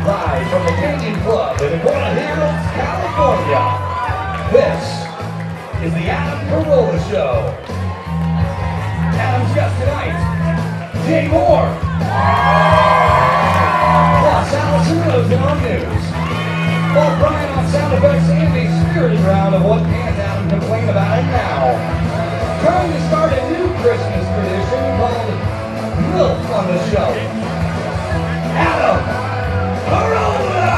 Live from the Canyon Club in Carolla Hills, California, this is the Adam Carolla Show. Adam's guest tonight, Jay Mohr. Plus Alison Rosen on news. While Bryan on sound effects and a spirited round of what can't Adam complain about it now. Trying to start a new Christmas tradition called MILF on the show. Adam Carolla!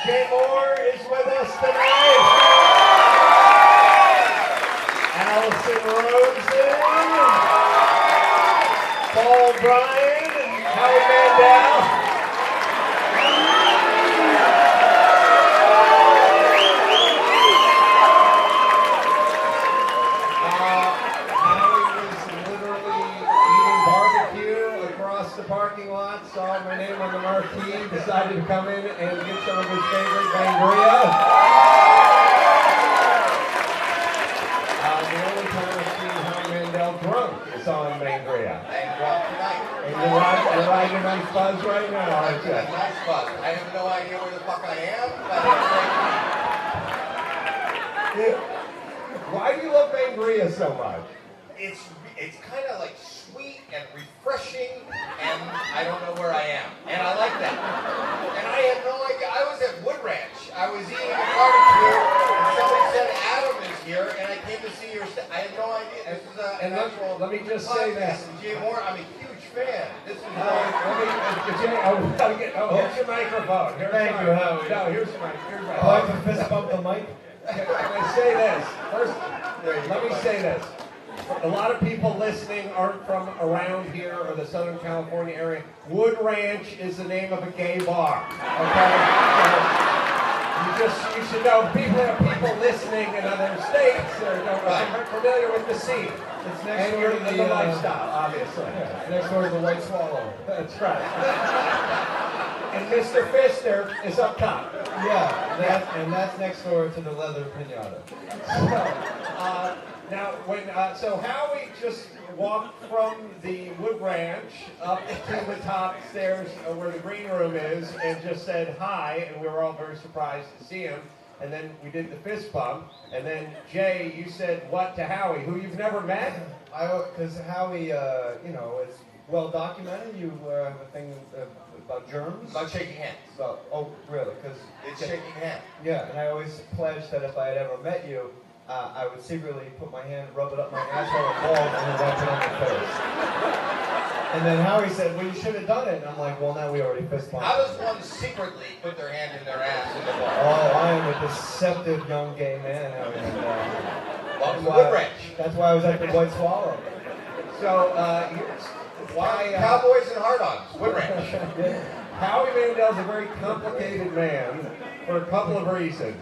Jay Mohr is with us tonight. Alison Rosen, Bryan, and Howie Mandel. Howie was literally eating barbecue across the parking lot, saw my name on the marquee, decided to come in and get some of his favorite sangria. The only time I've seen Howie Mandel drunk is on sangria. I am drunk tonight. And you're riding a nice buzz right now, aren't you? Nice buzz. I have no idea where the fuck I am, but Why do you love sangria so much? it's kind of like sweet and refreshing, and I don't know where I am. And I like that. And I had no idea. I was at Wood Ranch. I was eating a barbecue, and somebody said Adam is here, and I came to see your I had no idea. This is an actual let me just say podcast. this. And Jay Mohr, I'm a huge fan. This is Jay, here's your microphone. Thank you, Howie. No, here's your mic. Here's my Oh, I have to fist bump the mic? Can I say this? First, let me say this. A lot of people listening aren't from around here or the Southern California area. Wood Ranch is the name of a gay bar. Okay? So you should know people listening in other states are familiar with the scene. It's next And door to the lifestyle, obviously. Yeah, next door to the White Swallow. That's right. And Mr. Fister is up top. Yeah, and that's next door to the leather pinata. So Howie just walked from the Wood Ranch up to the top stairs where the green room is and just said hi, and we were all very surprised to see him. And then we did the fist bump, and then Jay, you said what to Howie, who you've never met? Because Howie, it's well documented. You have a thing about germs. about shaking hands. Oh, really? Because It's shaking hands. yeah, and I always pledged that if I had ever met you, I would secretly put my hand, rub it up my asshole and balls, and then wipe it on your face. And then Howie said, "Well, you should have done it." And I'm like, "Well, now we already fist bumped." How does one secretly put their hand in their ass in the ball? Oh, I am a deceptive young gay man, Howie. And, Welcome to Wood Ranch. that's why I was at the White Swallow. So here's why Cowboys and hard-ons, Wood Ranch. Howie Mandel's a very complicated man for a couple of reasons.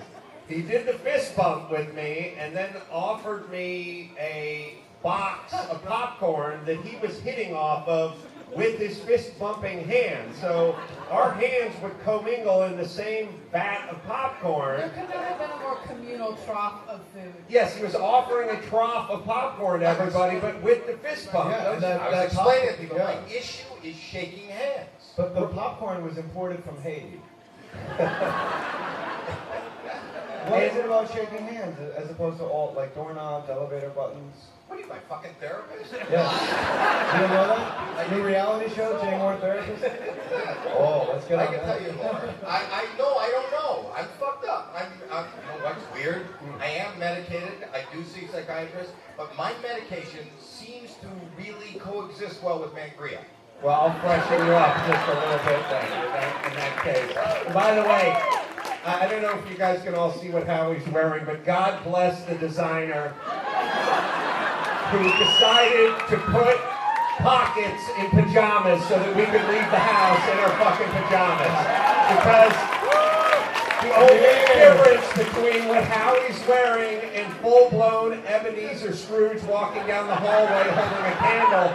He did the fist bump with me and then offered me a box of popcorn that he was hitting off of with his fist bumping hand. So our hands would commingle in the same vat of popcorn. There could not have been a more communal trough of food. Yes, he was offering a trough of popcorn to everybody, but with the fist bump. Yeah, and I was explaining to people, yeah. my issue is shaking hands. But the popcorn was imported from Haiti. What is it about shaking hands as opposed to all like doorknobs, elevator buttons? What are you, my fucking therapist? Yes. You don't know that? New reality show, Jay Mohr therapist? Oh, let's get I on can that. tell you more. I don't know. I'm fucked up. You know what's weird? I am medicated. I do see psychiatrists, but my medication seems to really coexist well with Mangria. Well, I'll freshen you up just a little bit then, in that case. And by the way, I don't know if you guys can all see what Howie's wearing, but God bless the designer who decided to put pockets in pajamas so that we could leave the house in our fucking pajamas. Because the only difference between what Howie's wearing and full-blown Ebenezer Scrooge walking down the hallway holding a candle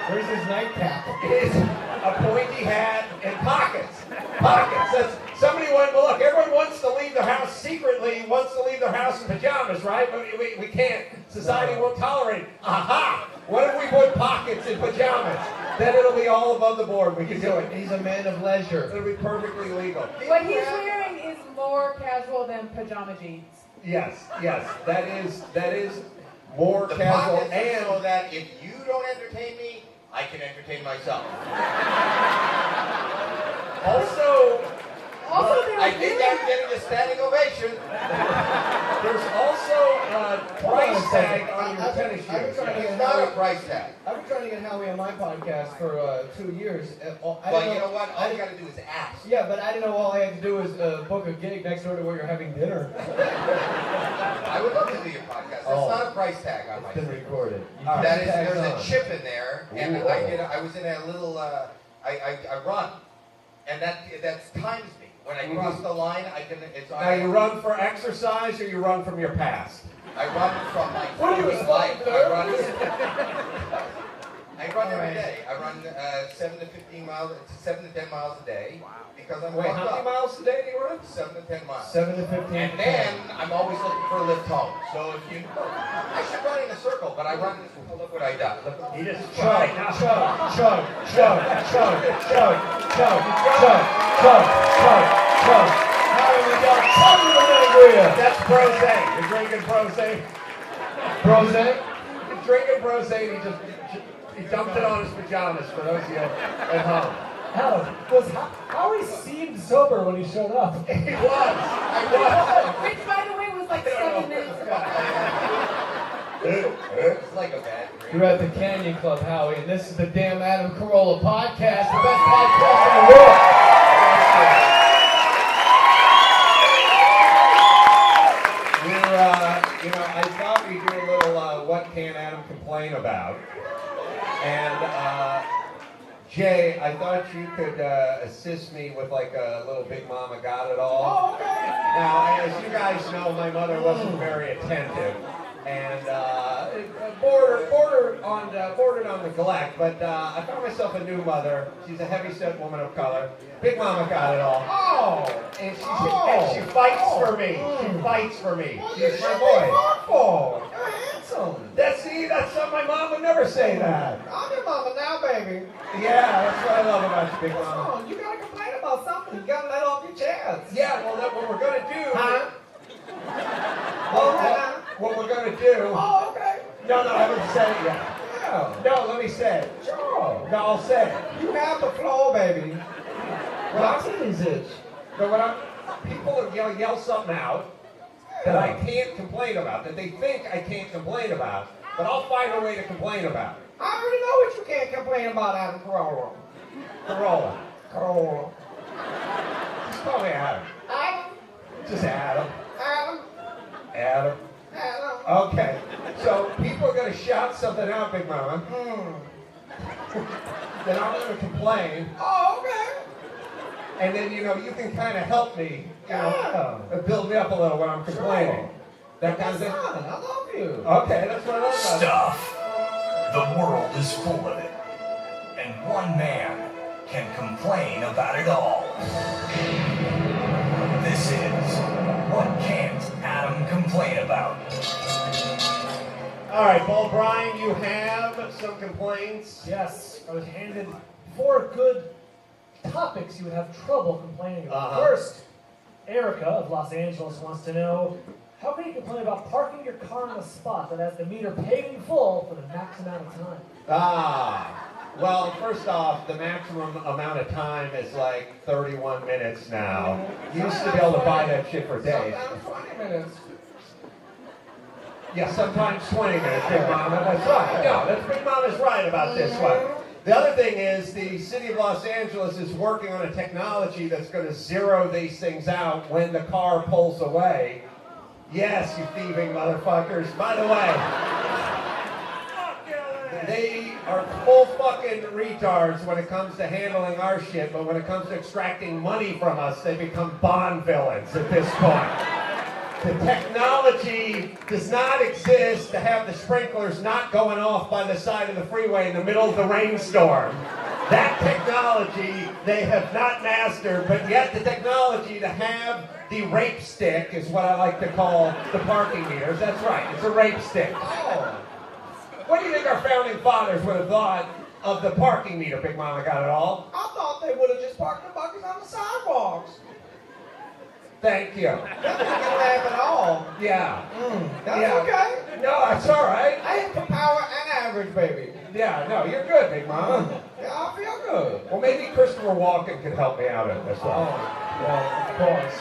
Where's his nightcap? is a pointy hat and pockets. Pockets. Somebody went, well, look, everyone wants to leave their house secretly, wants to leave their house in pajamas, right? But we can't. Society won't tolerate it. Aha! What if we put pockets in pajamas? Then it'll be all above the board. We can do it. He's a man of leisure. It'll be perfectly legal. What he's wearing is more casual than pajama jeans. Yes. That is more The casual pockets are and so that if you don't entertain me, I can entertain myself. also I think I'm getting a standing ovation. there's also a price tag on your tennis shoes. It's not a price tag. I've been trying to get Howie on my podcast for 2 years. Well, you know what? All you got to do is ask. Yeah, but I didn't know all I had to do was book a gig next door to where you're having dinner. I would love to do your podcast. That's not a price tag on my It's been thing. recorded. That is, there's a chip in there, and Ooh. I was in a little, I run, and that's times me. When I cross the line, it's Now you run for exercise or you run from your past? I run from my What are you, fucking life. I run every Alright. day. I run 7 to 10 miles a day because I'm Wait, how fucked many up. miles a day do you run? 7 to 10 miles. 7 to 15. And then I'm always looking for a lift home. So if you, I should run in a circle, but I run. Oh, look what I done. Look, He just Chug, tried now. chug, chug, chug, chug, chug, chug, chug. Howie Mandel, chug with an angria. That's Brose. You're drinking Brose. Brose? He's drinking Brose and he dumped it on his pajamas for those of you at home. Adam, Howie seemed sober when he showed up. He was. I was. Which, by the way, was like 7 minutes ago. it's like a bad dream. You're at the Canyon Club, Howie, and this is the damn Adam Carolla podcast, the best podcast in the world. I thought we'd do a little what can Adam complain about. And Jay, I thought you could assist me with like a little Big Mama Got It All. Oh, okay. Now, as you guys know, my mother wasn't very attentive, and bordered on neglect. But I found myself a new mother. She's a heavy-set woman of color. Big Mama Got It All. Oh. And she fights for me. She fights for me. She's my boy. Awful. You're handsome. That's something my mom would never say that. I'm your mama now, baby. Yeah, that's what I love about you, Big Mama. Come on, you gotta complain about something. You gotta let off your chest. Yeah, well, what we're gonna do. Huh? What we're gonna do. Oh, okay. No, I haven't said it yet. Yeah. No, let me say it. Sure. No, I'll say it. You have the floor, baby. What I'm saying is this. So people will yell something out that I can't complain about, that they think I can't complain about, but I'll find a way to complain about it. I already know what you can't complain about, Adam Carolla. Carolla. Just call me Adam. Adam. Just Adam. Adam. Okay. So people are going to shout something out, Big Mama. Then I'm going to complain. Oh, okay. And then, you can kind of help me, build me up a little when I'm complaining. Sure. That kind of thing. I love you. Okay, that's what I love about it. Stuff. The world is full of it. And one man can complain about it all. This is What Can't Adam Complain About? All right, Bryan, you have some complaints. Yes, I was handed 4 good topics you would have trouble complaining about. Uh-huh. First, Erica of Los Angeles wants to know, how can you complain about parking your car in a spot that has the meter paid in full for the max amount of time? Well, first off, the maximum amount of time is like 31 minutes now. You used to be able to buy that shit for days. Sometimes 20 minutes. Yeah, sometimes 20 minutes, Big Mama. That's right. No, Big Mama's right about this one. The other thing is the city of Los Angeles is working on a technology that's going to zero these things out when the car pulls away. Yes, you thieving motherfuckers. By the way, they are full fucking retards when it comes to handling our shit, but when it comes to extracting money from us, they become Bond villains at this point. The technology does not exist to have the sprinklers not going off by the side of the freeway in the middle of the rainstorm. That technology they have not mastered, but yet the technology to have the rape stick is what I like to call the parking meters. That's right, it's a rape stick. Oh. What do you think our founding fathers would have thought of the parking meter, Big Mama Got It All? I thought they would have just parked the buckets on the sidewalks. Thank you. That didn't laugh at all. Yeah. That's Yeah. okay. No, that's all right. I hit for power and average, baby. Yeah, no, you're good, Big Mama. Yeah, I feel good. Well, maybe Christopher Walken could help me out in this one. Oh, well, of course.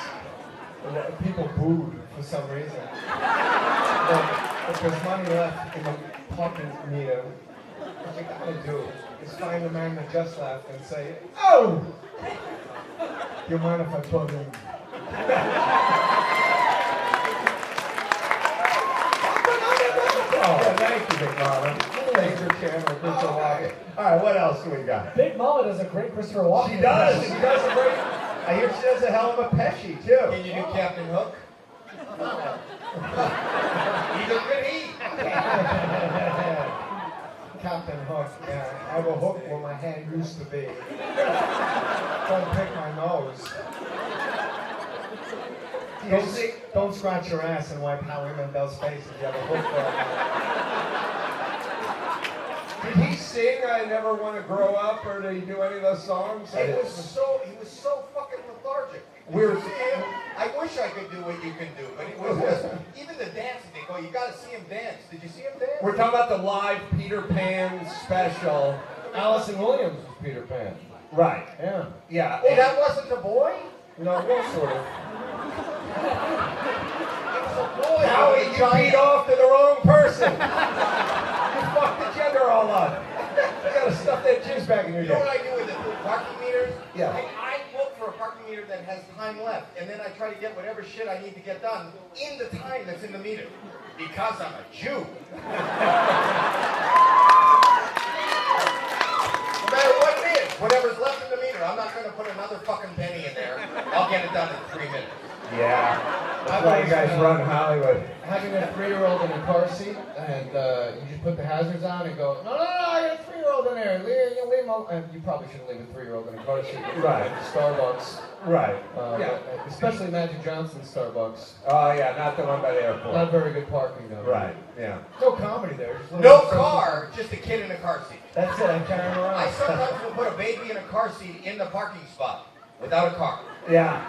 People booed for some reason. But if there's money left in the parking meter, what you gotta do is find the man that just left and say, "Oh! You mind if I plug in?" Yeah, thank you, Big Mama. Thanks for sharing my Christopher Walken. All right, what else do we got? Big Mama does a great Christopher Walken. She does. She does a great. I hear she does a hell of a Pesci too. Can you do Captain Hook? Neither can he. Captain Hook, yeah. I have a hook where my hand used to be. Don't pick my nose. Don't scratch your ass and wipe Howie Mandel's face if you have a hook for it. Did he sing "I Never Want to Grow Up" or did he do any of those songs? He was so fucking lethargic. We're- I wish I could do what you can do, but it was just, even the dancing, they go, you gotta see him dance. Did you see him dance? We're talking about the live Peter Pan special. Allison Williams was Peter Pan. Right. Yeah. Yeah. Oh, that wasn't a boy? No, well, sort of. It was a boy. Howie, you beat off to the wrong person. You fucked the gender all up. You gotta stuff that jizz back in your You know what dick. I do with the parking meters? Yeah. I look for a parking meter that has time left, and then I try to get whatever shit I need to get done in the time that's in the meter. Because I'm a Jew. No matter what it is, whatever's left in the meter, I'm not going to put another fucking penny in there. I'll get it done in 3 minutes. Yeah. That's why you guys run Hollywood. Having a 3-year-old in a car seat, and you just put the hazards on and go, no, I got a 3-year-old in there. Leave him alone. And you probably shouldn't leave a 3-year-old in a car seat. Right. Starbucks. Right. Yeah. Especially Magic Johnson's Starbucks. Oh, yeah, not the one by the airport. Not very good parking though. Right, yeah. No comedy there. Just No car, just a kid in a car seat. That's it. I'm carrying around. I sometimes will put a baby in a car seat in the parking spot without a car. Yeah.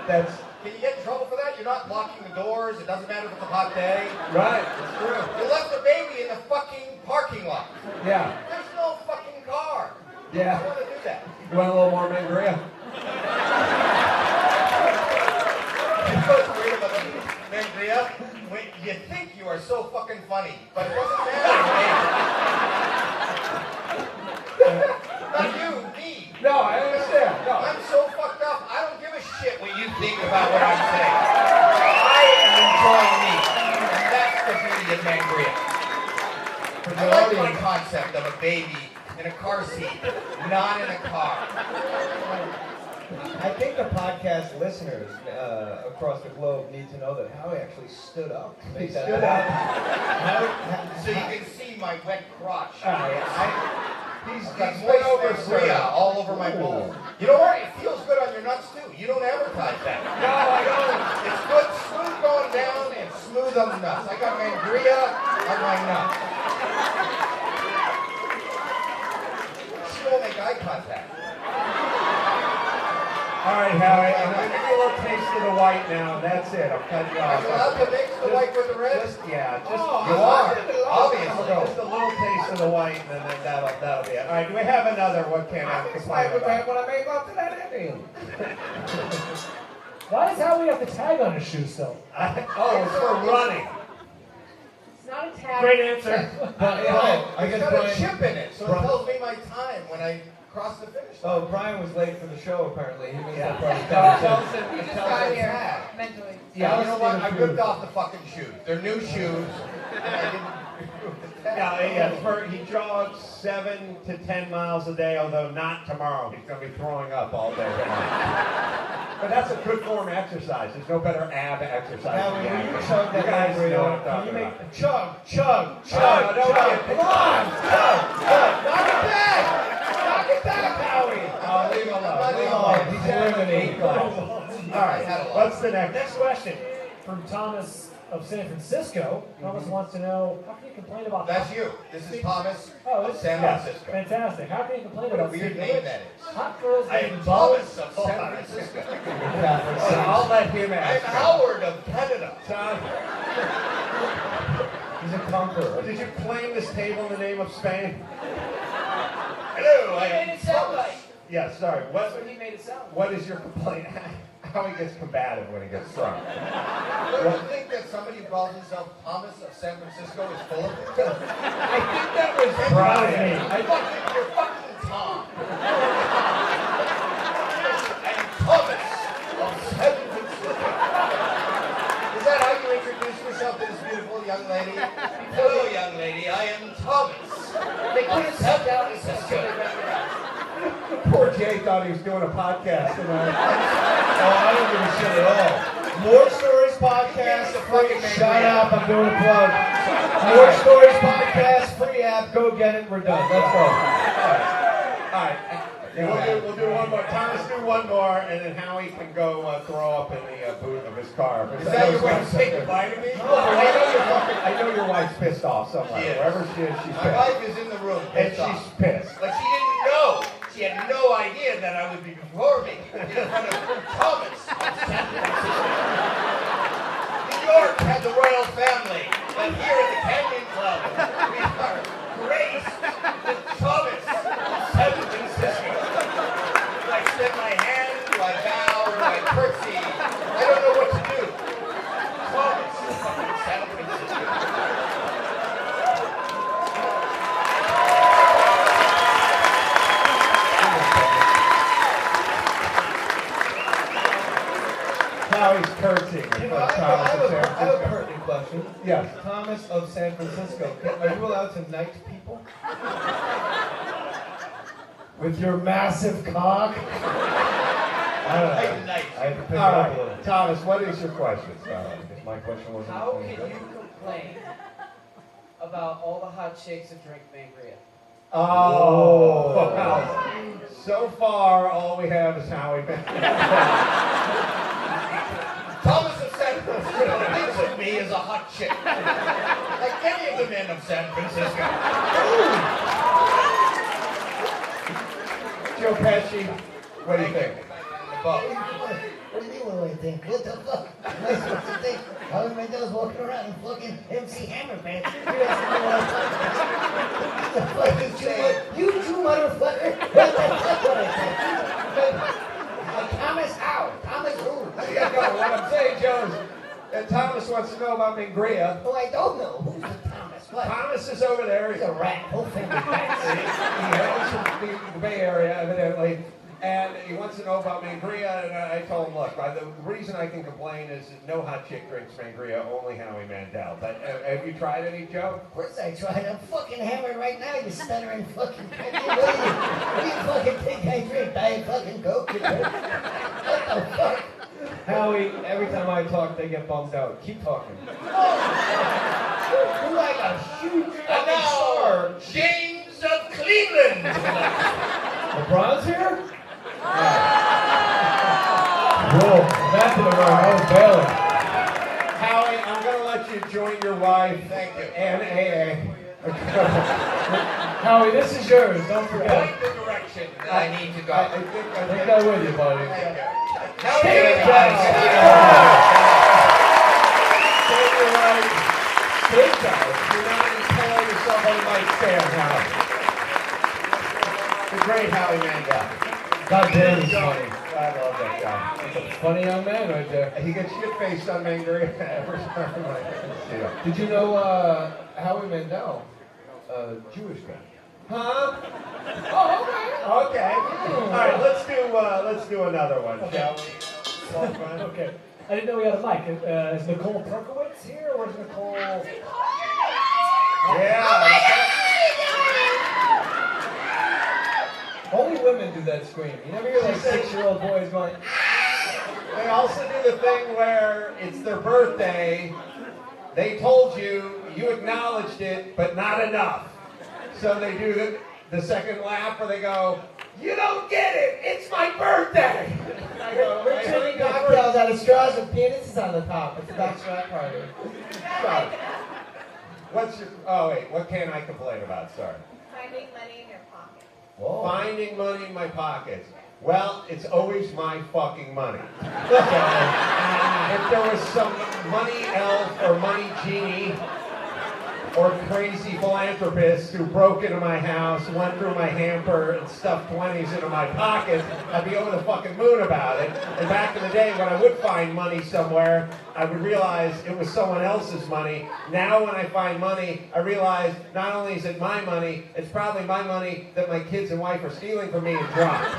That's Can you get in trouble for that? You're not locking the doors. It doesn't matter if it's a hot day. right. It's true. You left the baby in the fucking parking lot. Yeah. There's no fucking car. Yeah. I want to do that. You want a little more Mangria? You know what's weird about the Mangria? When you think you are so fucking funny, but it doesn't matter. Not you, me. No, I understand. No. I'm so fucked up. I don't give a shit what you think about what I'm saying. I am enjoying me. And that's the beauty of Mangria. I like my concept of a baby in a car seat, not in a car. I think the podcast listeners across the globe need to know that Howie actually stood up to make that stood happen. So you can see my wet crotch. He's Got went over Mangria all over my bowl. You know what? It feels good on your nuts too. You don't advertise that. No, I don't. It's good, smooth going down and smooth on the nuts. I got Mangria on my nuts. She won't make eye contact. All right, Howie, I'm going to give you a little taste of the white now. That's it. I'm cutting you off. Are you allowed to mix the white with the red? Just, yeah, just, You are, obviously. just a little taste of the white, and then that'll be it. All right, do we have another? What can I complain about? when I made love to that Indian. Why does Howie have the tag on his shoe still? Oh, it's for running. It's not a tag. Great answer. I It's guess got a Bryan, chip in it, so it Bryan- tells me my time when I cross the finish line. Oh, Brian was late for the show apparently. He missed that part of the No, it tells conversation. it- You it just tells got it- here mentally. Yeah, you know what? I Steven ripped Cruz. off the fucking shoes. They're new shoes. And I didn't agree with the tag. He jogs 7 to 10 miles a day, although not tomorrow. He's going to be throwing up all day tomorrow. But that's a good form exercise. There's no better ab exercise. Now, than when that. you chug that You guys Gatorade know what up, I'm can talking you make about. chug? No, Come on, chug. Knock it back. Knock it back, Howie. Oh, leave him alone. He's eliminated. All right, what's the next question from Thomas of San Francisco. Thomas wants to know, how can you complain about... That's you. This is Thomas Oh, of San yes. Francisco. Fantastic. How can you complain What a about weird speaking name rich? that is. Hot girls I getting am balls. Thomas of San Francisco. I'll let him I'm ask. Howard of Canada. He's a conqueror. Did you claim this table in the name of Spain? Hello, I He made am it sound Thomas. like. Yeah, sorry. That's what he made it sound like. What is your complaint? How he gets combative when he gets drunk. Don't you think that somebody who calls himself Thomas of San Francisco is full of it? I think that was Bryan. You're fucking Tom. I'm Thomas of San Francisco. Is that how you introduce yourself to this beautiful young lady? Hello, young lady. I am Thomas. They couldn't sit down and say, Poor Jay thought he was doing a podcast tonight. I don't give a shit at all. More Stories Podcast, free. Shut up, I'm doing a plug. More Stories Podcast, free app. Go get it. We're done. Let's go. All right. We'll do one more. Thomas, do one more, and then Howie can go throw up in the boot of his car. Is that your way to say goodbye to me? I know your wife's pissed off somewhere. She is. Wherever she is, she's My pissed. wife is in the room. And pissed off. she's pissed. But she didn't know. She had no idea that I would be performing in front of Thomas of San Francisco. New York had the royal family, but here at the Canyon Club, we are graced with Thomas of San Francisco. Do I extend my hand? Do I bow? Do I curtsy? I don't know what to do. Thomas of San Francisco. Howie's curtsy. I have a pertinent question. Yes. Thomas of San Francisco, are you allowed to knight people? With your massive cock? I don't know. I have to pick it All up a little. right, Thomas, what is your question? If my question wasn't How any can good. you complain about all the hot chicks that drink sangria? Oh, wow. So far, all we have is Howie Mandel. Thomas of San Francisco thinks of me as a hot chick. Like any of the men of San Francisco. Joe Pesci, what do you think? Above. What do you mean what do I think? What the fuck? Am I supposed to think Howie Mandel's walking around in fucking MC Hammer pants? You're asking me what I think. You two motherfucker. What the fuck would I think? Thomas how? Thomas who? There you go. What I'm saying, Joe, is Thomas wants to know about Mingria. Oh, I don't know. Who's the Thomas? What? Thomas is over there. He's a rat. Whole finger rat. He hails from the Bay Area, evidently, and he wants to know about Mangria, and I told him, look, the reason I can complain is that no hot chick drinks Mangria, only Howie Mandel. But have you tried any, Joe? Of course I tried. I'm fucking hammered right now, you stuttering fucking prick. What do you fucking think I drink? Diet fucking Coke? What the fuck? Howie, every time I talk, they get bummed out. Keep talking. Who like a huge And fucking now, star? James of Cleveland. LeBron's here? Whoa, back to the room. That was Bailey. Howie, I'm going to let you join your wife. Thank you. And AA. Howie, this is yours. Don't forget. Point the direction that I need to go. Take that with you, buddy. Thank you. How Take are it you back. Join your wife. Take that. You're not going to tell yourself on the mic stand, Howie. The great Howie Mandel. God damn, he's funny. I love that guy. He's a funny young man right there. He gets shit-faced on Mangria every time I see him. Did you know Howie Mandel, Jewish guy? Huh? Oh, okay. All right, let's do another one, shall we? Okay. I didn't know we had a mic. Is Nicole Perkowitz here, or is Nicole... Yeah. Only women do that scream. You never hear like 6-year-old boys going, They also do the thing where it's their birthday. They told you, you acknowledged it, but not enough. So they do the second laugh where they go, you don't get it, it's my birthday. I go, we're drinking cocktails out of straws with penises on the top. It's a bachelorette party. Sorry. What can I complain about? Sorry. Finding money in your pocket. Whoa. Finding money in my pockets. Well, it's always my fucking money. So, if there was some money elf or money genie or crazy philanthropist who broke into my house, went through my hamper, and stuffed 20s into my pockets, I'd be over the fucking moon about it. And back in the day, when I would find money somewhere, I would realize it was someone else's money. Now when I find money, I realize not only is it my money, it's probably my money that my kids and wife are stealing from me and dropped.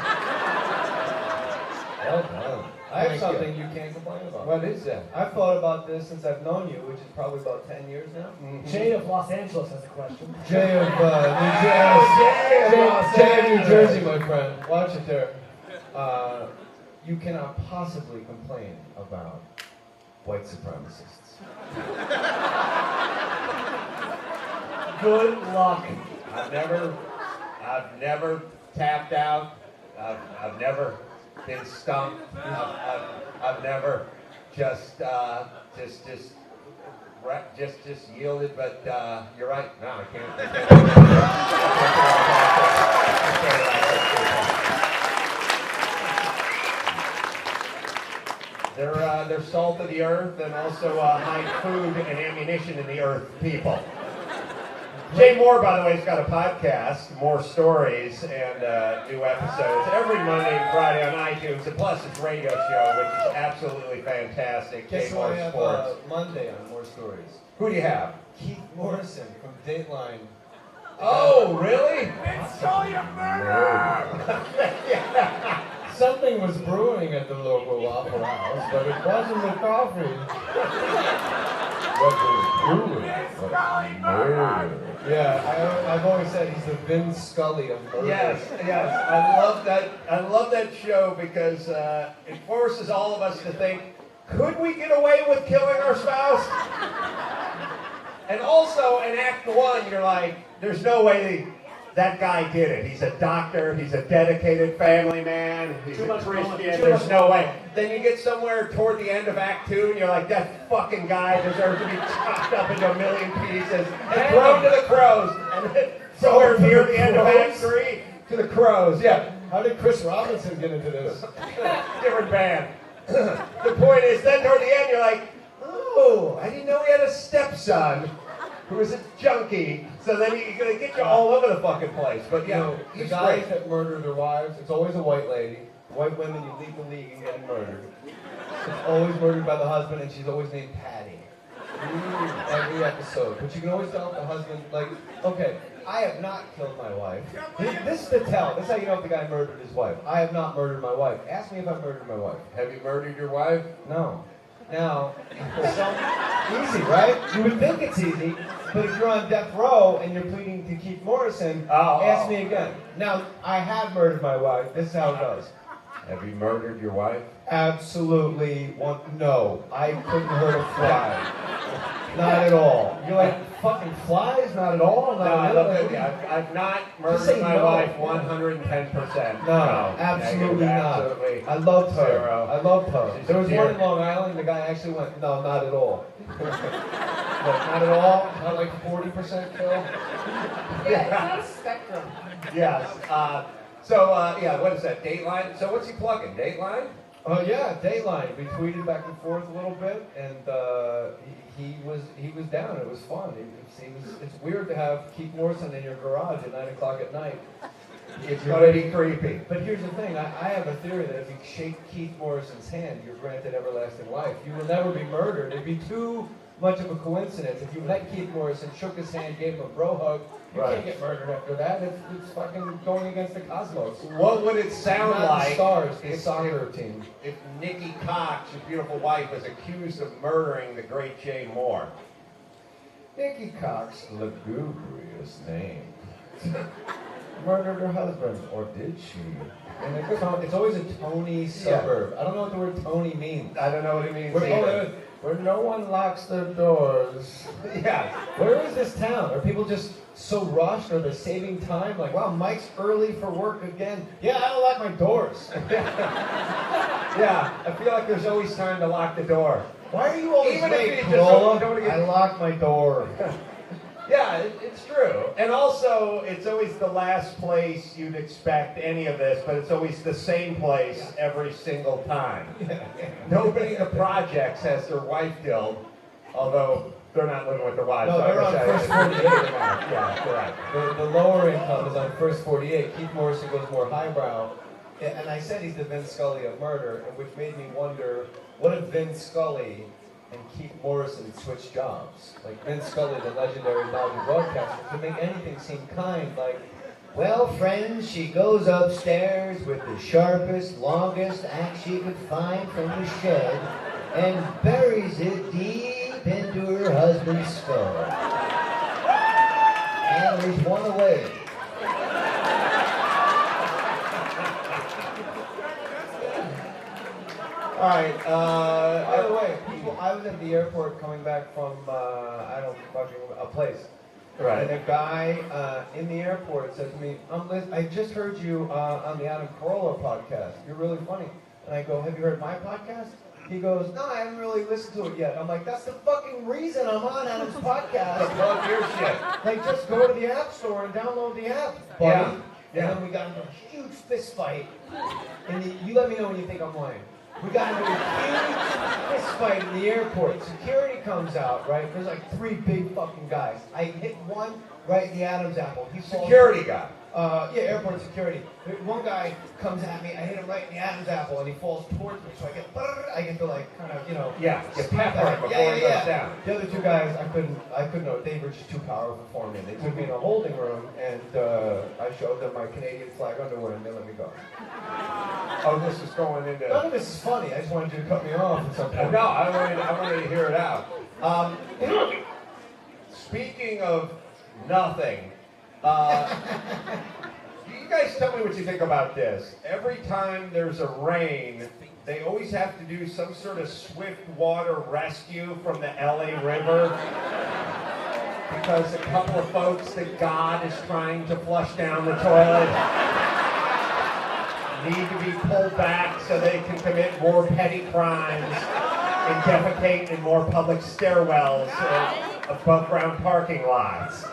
Well done. I have Thank something you can't complain about. What is that? I've thought about this since I've known you, which is probably about 10 years now. Jay of Los Angeles has a question. Jay of New Jersey, my friend. Watch it there. You cannot possibly complain about white supremacists. Good luck. I've never tapped out. I've never been stumped. I've never just yielded. But you're right. No, I can't. They're salt of the earth and also hide food and ammunition in the earth people. Jay Mohr, by the way, has got a podcast, More Stories, and new episodes every Monday and Friday on iTunes, and plus his radio show, which is absolutely fantastic. Guess Jay who I Mohr have Sports. Monday on More Stories? Who do you have? Keith Morrison from Dateline. Oh, really? Something was brewing at the local Waffle House, but it wasn't the coffee. What was brewing? Yeah, I've always said he's the Vin Scully of murder. Yes. I love that show because it forces all of us to think, could we get away with killing our spouse? And also in Act 1, you're like, there's no way that guy did it. He's a doctor, he's a dedicated family man, he's a Christian, there's no way. Then you get somewhere toward the end of Act 2 and you're like, that fucking guy deserves to be chopped up into a million pieces and thrown to the crows. And then somewhere near the end of Act 3, to the crows, yeah. How did Chris Robinson get into this? Different band. The point is, then toward the end, you're like, oh, I didn't know he had a stepson who was a junkie. So then he's going to get you all over the fucking place. But yeah, You know, the he's guys great. that murder their wives, it's always a white lady. White women, you lead the league in getting murdered. It's always murdered by the husband, and she's always named Patty. Every episode. But you can always tell the husband, like, okay, I have not killed my wife. This is the tell. This is how you know if the guy murdered his wife. I have not murdered my wife. Ask me if I murdered my wife. Have you murdered your wife? No. Now, easy, right? You would think it's easy, but if you're on death row and you're pleading to Keith Morrison, ask me again. Now, I have murdered my wife. This is how it goes. Have you murdered your wife? Absolutely. No. I couldn't hurt a fly. Not at all. You're like, fucking flies? Not at all? No, I love it. I've not murdered my wife 110%. No, absolutely not. Absolutely. I loved her. Zero. I loved her. She's There was a one dear. in Long Island, the guy actually went, no, not at all. Not at all? Not like 40% kill? Yeah, it's not a spectrum. Yes. What is that? Dateline? So what's he plugging? Dateline? Yeah, Dateline. We tweeted back and forth a little bit, and he was down. It was fun. It's weird to have Keith Morrison in your garage at 9 o'clock at night. It's going to be creepy. But here's the thing. I have a theory that if you shake Keith Morrison's hand, you're granted everlasting life. You will never be murdered. It'd be too much of a coincidence. If you met Keith Morrison, shook his hand, gave him a bro hug, you can't get murdered after that. It's fucking going against the cosmos. What would it sound Not like the Stars, the soccer team. if Nikki Cox, your beautiful wife, was accused of murdering the great Jay Mohr? Nikki Cox's lugubrious name murdered her husband, or did she? And it's always a Tony suburb. I don't know what the word Tony means. I don't know what it means Where, either. where no one locks their doors. Yeah. Where is this town? Are people just so rushed, or they're saving time? Like, wow, Mike's early for work again. Yeah, I don't lock my doors. Yeah, I feel like there's always time to lock the door. Why are you always Even late, if you just Carolla? don't get... I lock my door. Yeah, it's true. And also, it's always the last place you'd expect any of this, but it's always the same place every single time. Nobody in the projects has their wife killed, although they're not living with their wives. No, so they're on first 48. Yeah, correct. The lower income is on first 48. Keith Morrison goes more highbrow. Yeah, and I said he's the Vince Scully of murder, and which made me wonder, what if Vince Scully and Keith Morrison switched jobs? Like Vince Scully, the legendary Dodger broadcaster, could make anything seem kind, like, Well, friends, she goes upstairs with the sharpest, longest axe she could find from the shed and buries it deep into her husband's skull. And there's one away. All right. by the way, people, I was at the airport coming back from, a place. Right. And a guy in the airport said to me, I just heard you on the Adam Carolla podcast. You're really funny. And I go, have you heard my podcast? He goes, no, I haven't really listened to it yet. I'm like, that's the fucking reason I'm on Adam's podcast. Plug your shit. Like, just go to the App Store and download the app, buddy. Yeah. And then we got into a huge fist fight. And you let me know when you think I'm lying. We got into a huge fist fight in the airport. Security comes out, right? There's like 3 big fucking guys. I hit one right in the Adam's apple. He falls. Security guy. Yeah, airport security. One guy comes at me, I hit him right in the Adam's apple, and he falls towards me. So I get to like kind of, Yeah, get pepper him before he goes down. The other 2 guys, I couldn't know. They were just too powerful for me. They took me in a holding room, and I showed them my Canadian flag underwear, and they let me go. Oh, this is going into... None of this is funny. I just wanted you to cut me off at some point. No, I wanted to hear it out. Speaking of nothing, you guys tell me what you think about this. Every time there's a rain, they always have to do some sort of swift water rescue from the LA River because a couple of folks that God is trying to flush down the toilet need to be pulled back so they can commit more petty crimes and defecate in more public stairwells and above-ground parking lots.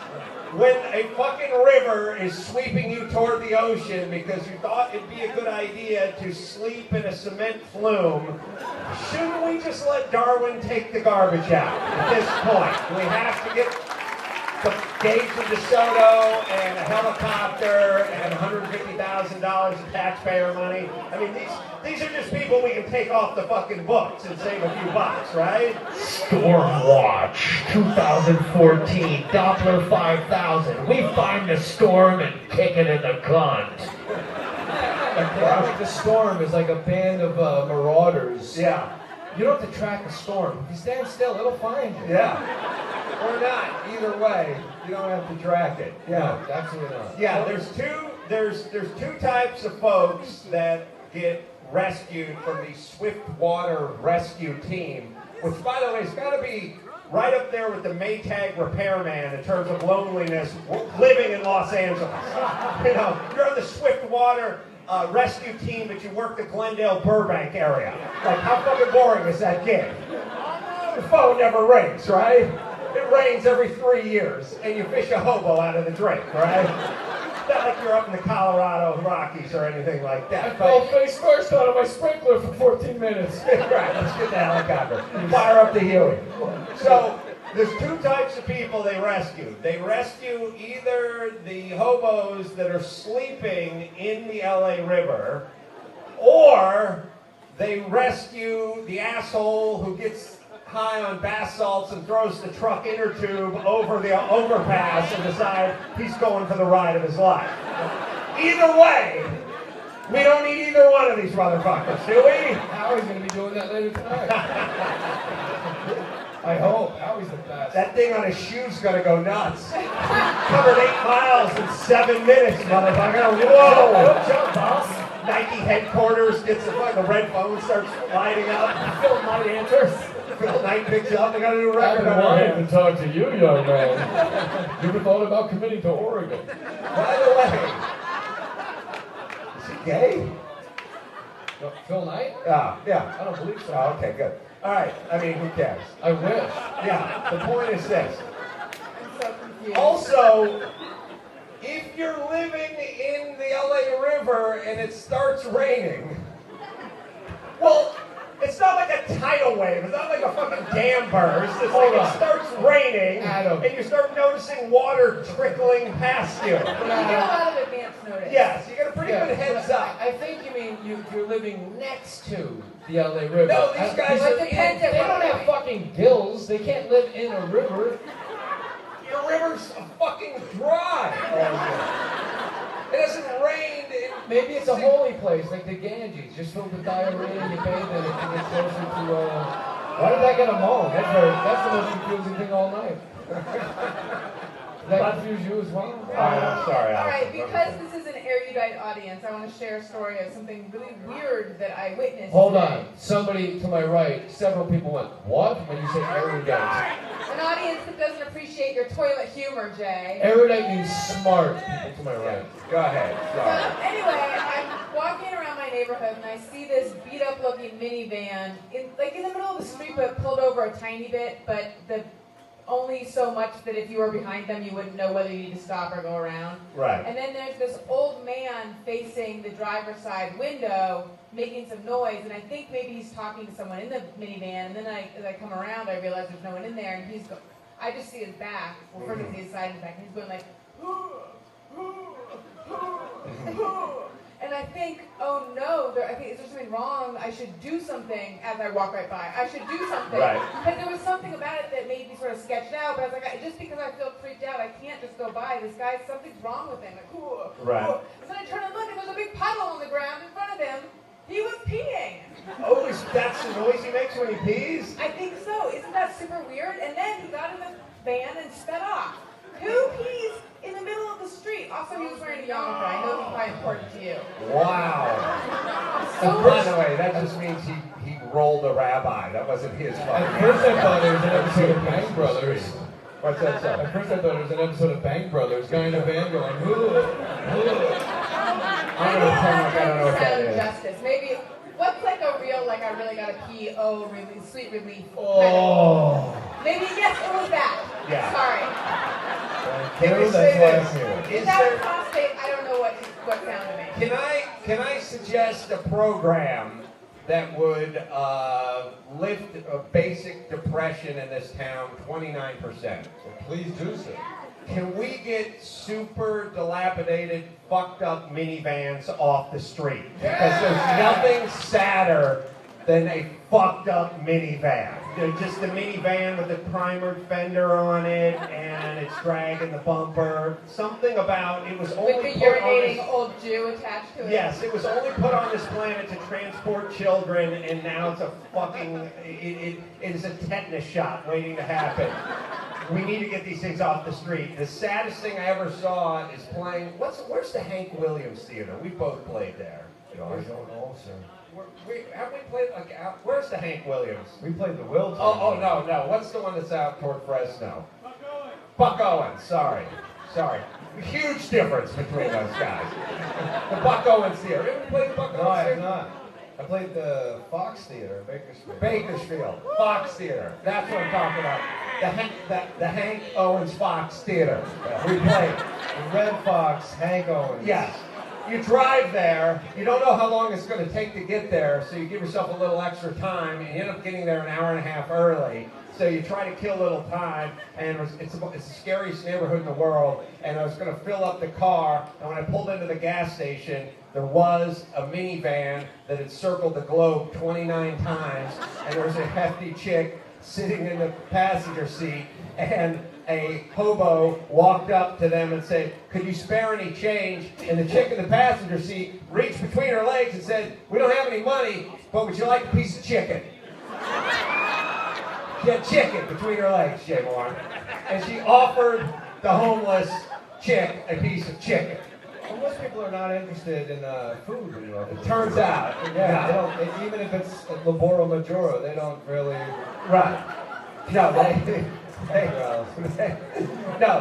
When a fucking river is sweeping you toward the ocean because you thought it'd be a good idea to sleep in a cement flume, shouldn't we just let Darwin take the garbage out at this point? Do we have to get the Gage of DeSoto and a helicopter and $150,000 of taxpayer money? I mean, these are just people we can take off the fucking books and save a few bucks, right? Storm Watch 2014, Doppler 5000. We find the storm and kick it in the cunt. Like the storm is like a band of marauders. Yeah. You don't have to track a storm. If you stand still, it'll find you. Yeah. Or not. Either way, you don't have to track it. Yeah. No, absolutely not. Yeah, there's two types of folks that get rescued from the Swift Water Rescue Team, which, by the way, has got to be right up there with the Maytag repairman in terms of loneliness living in Los Angeles. You know, you're on the Swift Water Rescue Team, but you work the Glendale Burbank area. Like, how fucking boring is that gig? The phone never rings, right? It rains every 3 years, and you fish a hobo out of the drink, right? It's not like you're up in the Colorado Rockies or anything like that. I fell face first out of my sprinkler for 14 minutes. Right, let's get the helicopter. Fire up the Huey. So, there's 2 types of people they rescue. They rescue either the hobos that are sleeping in the LA River, or they rescue the asshole who gets high on bath salts and throws the truck inner tube over the overpass and decides he's going for the ride of his life. Either way, we don't need either one of these motherfuckers, do we? Howie's going to be doing that later tonight. I hope. Howie's the best. That thing on his shoe's gonna go nuts. Covered 8 miles in 7 minutes, motherfucker. Whoa! Good job, boss. Nike headquarters gets the red phone starts lighting up. Phil Knight answers. Phil Knight picks up. They got a new I've record been on their wanting hands. to talk to you, young man. You ever thought about committing to Oregon? By the way, is he gay? Phil Knight? Yeah. I don't believe so. Oh, okay, good. All right. I mean, who cares? I wish. Yeah. The point is this. I'm so confused. Also, if you're living in the LA River and it starts raining, well, it's not like a tidal wave. It's not like a fucking dam burst. It's like it starts raining Adam. and you start noticing water trickling past you. You get a lot of advance notice. Yes, you got a pretty good heads up. I think you mean you're living next to the LA River. No, these guys Well, are it depends They at don't what have point. fucking gills. They can't live in a river. Your river's fucking dry. It hasn't rained in... Maybe it's a holy place like the Ganges, just filled with diarrhea and you bathe in it to get closer to. Why did I get a moan? That's the most confusing thing all night. Did that confuse you as well? I'm sorry, All right, Alison. because this is an erudite audience, I want to share a story of something really weird that I witnessed. Hold today. on. Somebody to my right, several people went, what? When you say erudite. An audience that doesn't appreciate your toilet humor, Jay. Erudite means smart. People to my right. Go ahead. Sorry. Anyway, I'm walking around my neighborhood and I see this beat up looking minivan in the middle of the street, but pulled over a tiny bit, but only so much that if you were behind them you wouldn't know whether you need to stop or go around. Right. And then there's this old man facing the driver's side window making some noise, and I think maybe he's talking to someone in the minivan, and then as I come around I realize there's no one in there, and I just see his back. Well, first I see his side and back, and he's going like, and I think, oh no, is there something wrong? I should do something as I walk right by. I should do something. Right. Because there was something about it that made me sort of sketched out, but I was like, just because I feel freaked out, I can't just go by. This guy, something's wrong with him. Like, Right. And then I turn and look, and there's a big puddle on the ground in front of him. He was peeing. Oh, that's the noise he makes when he pees? I think so. Isn't that super weird? And then he got in the van and sped off. Who pees in the middle of the street? Also, he was wearing a yarmulke. I know it's probably important to you. Wow. So By the way, that just means he rolled a rabbi. That wasn't his fault. At first I thought it was an episode of Bang Brothers. What's that song? At first I thought it was an episode of Bang Brothers. Guy in a van going, I'm going to pretend like I don't know what that is. Justice. Maybe what's like a real, like I really gotta pee, oh, really sweet relief. oh. Maybe yes, it was that. Yeah. Sorry. Can we That's say why this? I'm here. Is Without there, prostate, I don't know what sound to make. can I suggest a program that would lift basic depression in this town 29%? Please do so. Can we get super dilapidated, fucked up minivans off the street? Because there's nothing sadder than a fucked up minivan. They're just a minivan with a primered fender on it, and it's dragging the bumper. Something about it was With only the put on urinating this. old Jew attached to it. Yes, it was only put on this planet to transport children, and now it's a fucking. It is a tetanus shot waiting to happen. We need to get these things off the street. The saddest thing I ever saw is playing. Where's the Hank Williams Theater? We both played there. I don't know, sir. Have we played like out? Where's the Hank Williams? We played the Will. Oh no. What's the one that's out toward Fresno? Buck Owens. Sorry. Huge difference between those guys. The Buck Owens Theater. Have you played the Buck No, Owens I have Theater? not. I played the Fox Theater in Bakersfield. Bakersfield, Fox Theater. That's what I'm talking about. The Hank Owens Fox Theater. We played. The Red Fox, Hank Owens. Yes. You drive there, you don't know how long it's going to take to get there, so you give yourself a little extra time, and you end up getting there an hour and a half early. So you try to kill a little time, and it's the scariest neighborhood in the world, and I was going to fill up the car, and when I pulled into the gas station, there was a minivan that had circled the globe 29 times, and there was a hefty chick sitting in the passenger seat, and a hobo walked up to them and said, "Could you spare any change?" And the chick in the passenger seat reached between her legs and said, "We don't have any money, but would you like a piece of chicken?" She had chicken between her legs, Jay Mohr. And she offered the homeless chick a piece of chicken. Well, most people are not interested in food anymore. It turns out. Yeah, they don't, even if it's Laboro Majoro, they don't really. Right. No,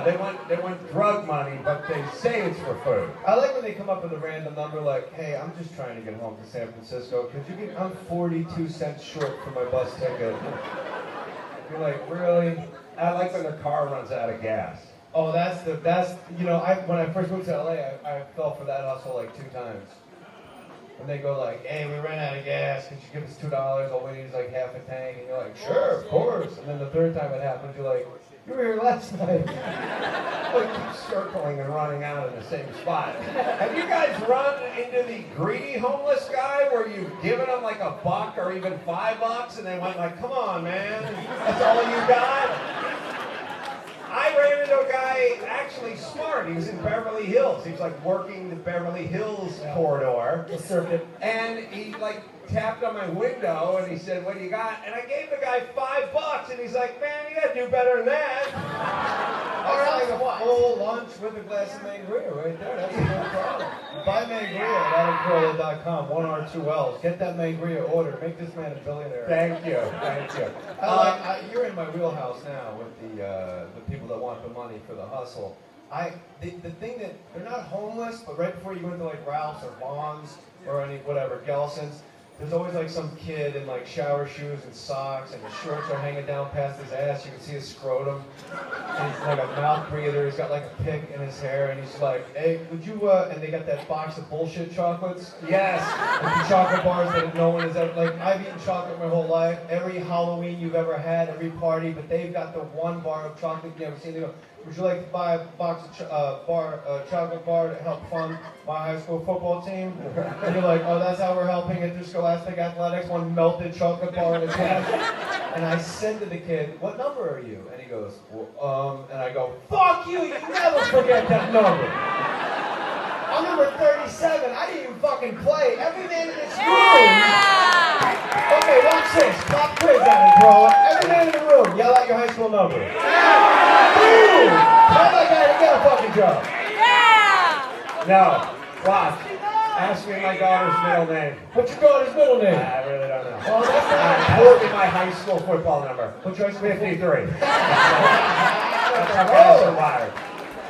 they want drug money, but they say it's for food. I like when they come up with a random number like, hey, I'm just trying to get home to San Francisco. I'm 42 cents short for my bus ticket. You're like, really? I like when their car runs out of gas. Oh, that's when I first moved to LA, I fell for that hustle like 2 times. When they go like, hey, we ran out of gas, could you give us $2? All we need is like half a tank. And you're like, sure, of course. And then the third time it happens, you're like, you were here last night. Well, you keep circling and running out in the same spot. Have you guys run into the greedy homeless guy where you've given them like $1 or even $5 and they went like, come on, man, that's all you got? I ran into a guy actually smart. He was in Beverly Hills. He was like working the Beverly Hills corridor. The circuit. And he like tapped on my window and he said, what do you got? And I gave the guy $5 and he's like, man, you gotta do better than that. Or like a full lunch with a glass of Mangria right there. That's no problem. Buy Mangria at AdamCarolla.com. 1 R 2 L's. Get that Mangria order. Make this man a billionaire. Thank you. Thank you. You're in my wheelhouse now with the people that want the money for the hustle. The thing that they're not homeless, but right before you go into like Ralph's or Vaughn's or any whatever Gelson's, there's always like some kid in like shower shoes and socks, and his shorts are hanging down past his ass. You can see his scrotum. And he's like a mouth breather. He's got like a pick in his hair, and he's like, "Hey, would you?" And they got that box of bullshit chocolates. Yes. Like the chocolate bars that no one has ever. Like I've eaten chocolate my whole life. Every Halloween you've ever had, every party, but they've got the one bar of chocolate you've never seen. They go, would you like to buy a box of chocolate bar to help fund my high school football team? And you're like, oh, that's how we're helping Interscholastic Athletics, one melted chocolate bar in his hand. And I said to the kid, what number are you? And he goes, well, and I go, fuck you, you never forget that number. I'm number 37, I didn't even fucking play. Every man in this room. Okay, watch this, pop quiz Adam Carolla. Every man in the room, yell out your high school number. Boom! Tell that guy to get a fucking job. No. Watch. Ask me my daughter's middle name. What's your daughter's middle name? I really don't know. Oh, that's not Ask me my high school football number. What's your 53. That's how guys are wired.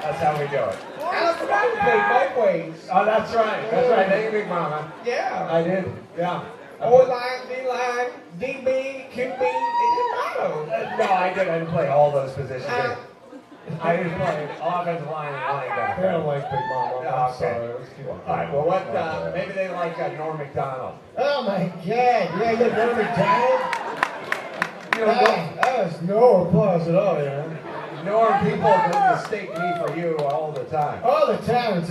That's how we do it. I forgot to play my ways. Oh, that's right. That's right. Thank you, Big Mama. Yeah. I did. Yeah. O-line, D-line, DB, QB. It didn't matter. No, I didn't play all those positions. I didn't play offensive line and linebacker. They don't like Big Mama. No, I'm okay. sorry. Let's keep on. All right. Well, what? Maybe they like Norm Macdonald. Oh my God! Yeah, you know McDonald? That was no applause at all, Norm, people mistake me for you all the time. All the time. It's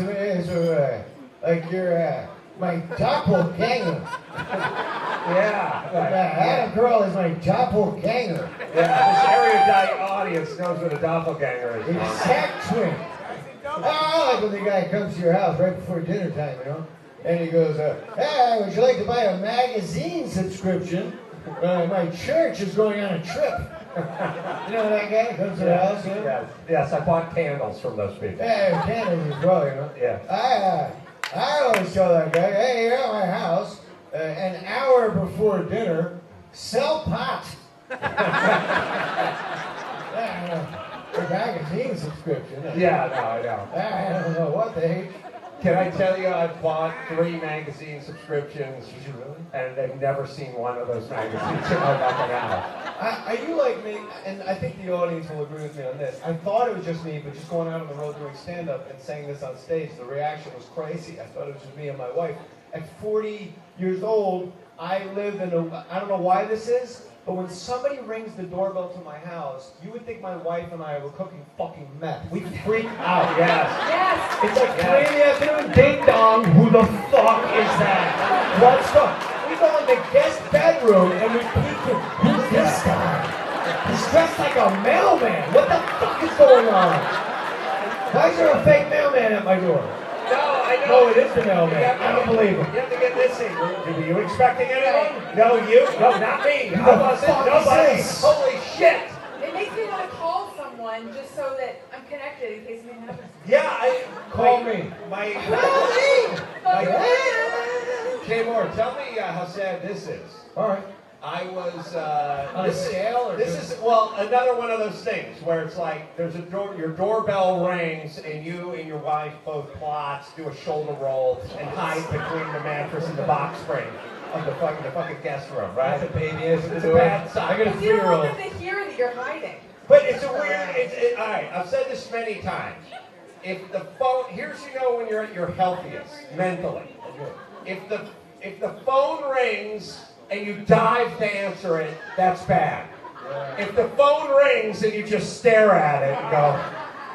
like you're my doppelganger. Yeah. Adam Carolla is my doppelganger. Yeah, this erudite audience knows what a doppelganger is. Exact twin. I like when the guy comes to your house right before dinner time, and he goes, hey, would you like to buy a magazine subscription? My church is going on a trip. You know that guy comes to the house, Yes, I bought candles from those people. Yeah, candles as well, Yeah. I always tell that guy, hey, you're at my house, an hour before dinner, sell pot. A magazine subscription. Yeah, no, I know. I don't know what the heck. Can I tell you, I've bought 3 magazine subscriptions, and they've never seen one of those magazines in my fucking house. Are you like me? And I think the audience will agree with me on this. I thought it was just me, but just going out on the road doing stand-up and saying this on stage, the reaction was crazy. I thought it was just me and my wife. At 40 years old, I live in a, I don't know why this is, but when somebody rings the doorbell to my house, you would think my wife and I were cooking fucking meth. We freak out. Yes. It's like 3 in the afternoon, ding dong, who the fuck is that? What's up? We go in the guest bedroom and we peek in. Who's this guy? He's dressed like a mailman. What the fuck is going on? Why is there a fake mailman at my door? I know. No, it is the mailman. I don't believe him. You have to get this in. Were you expecting anyone? No, you? No, not me. I wasn't. Nobody. Holy shit. It makes me want to call someone just so that I'm connected in case something happens. Yeah, Call me. Jay Mohr, tell me how sad this is. All right. I was On a scale, or this is another one of those things where it's like there's a door, your doorbell rings, and you and your wife both plots, do a shoulder roll, and hide between the mattress and the box spring of the fucking guest room, right? That's a baby. It's a bad sign. I got a Because you don't 3-year-old. want them to hear that you're hiding. But it's a weird. All right, I've said this many times. If the phone, here's when you're at your healthiest mentally. If the phone rings and you dive to answer it, that's bad. If the phone rings and you just stare at it and go,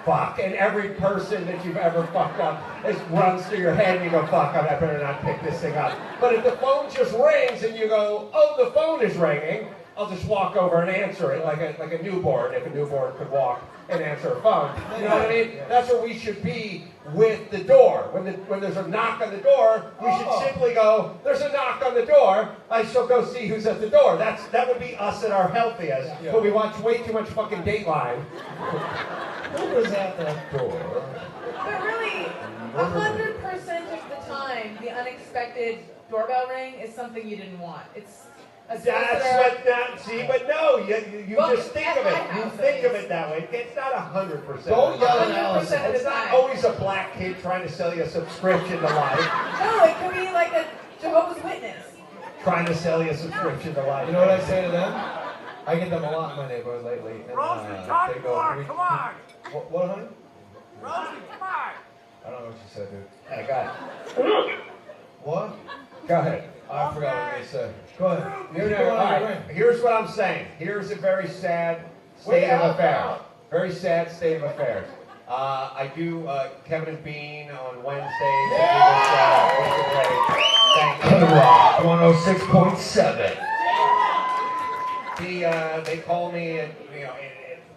fuck, and every person that you've ever fucked up runs through your head and you go, fuck, I better not pick this thing up. But if the phone just rings and you go, oh, the phone is ringing, I'll just walk over and answer it like a newborn, if a newborn could walk and answer a phone. You know what I mean? That's where we should be with the door. When there's a knock on the door, we should simply go, there's a knock on the door, I shall go see who's at the door. That would be us at our healthiest, but we watch way too much fucking Dateline. Who was at that door? But really, 100% of the time, the unexpected doorbell ring is something you didn't want. It's a but no, you Well, just think at of my it. You house, think it of is. it that way. It's not 100%. Don't yell at 100% Alison. of It's the not time. always a black kid trying to sell you a subscription to life. No, it could be like a Jehovah's Witness. Trying to sell you a subscription to life. You know what I say to them? I get them a lot in my neighborhood lately. And, they go, come on. What, honey? Rosie, come on. I don't know what you said, dude. Yeah, go ahead. What? Go ahead. I forgot what you said. Go ahead. All right, here's what I'm saying. Here's a very sad state of affairs. Very sad state of affairs. I do Kevin and Bean on Wednesdays. Thank you. Rock 106.7. They call me at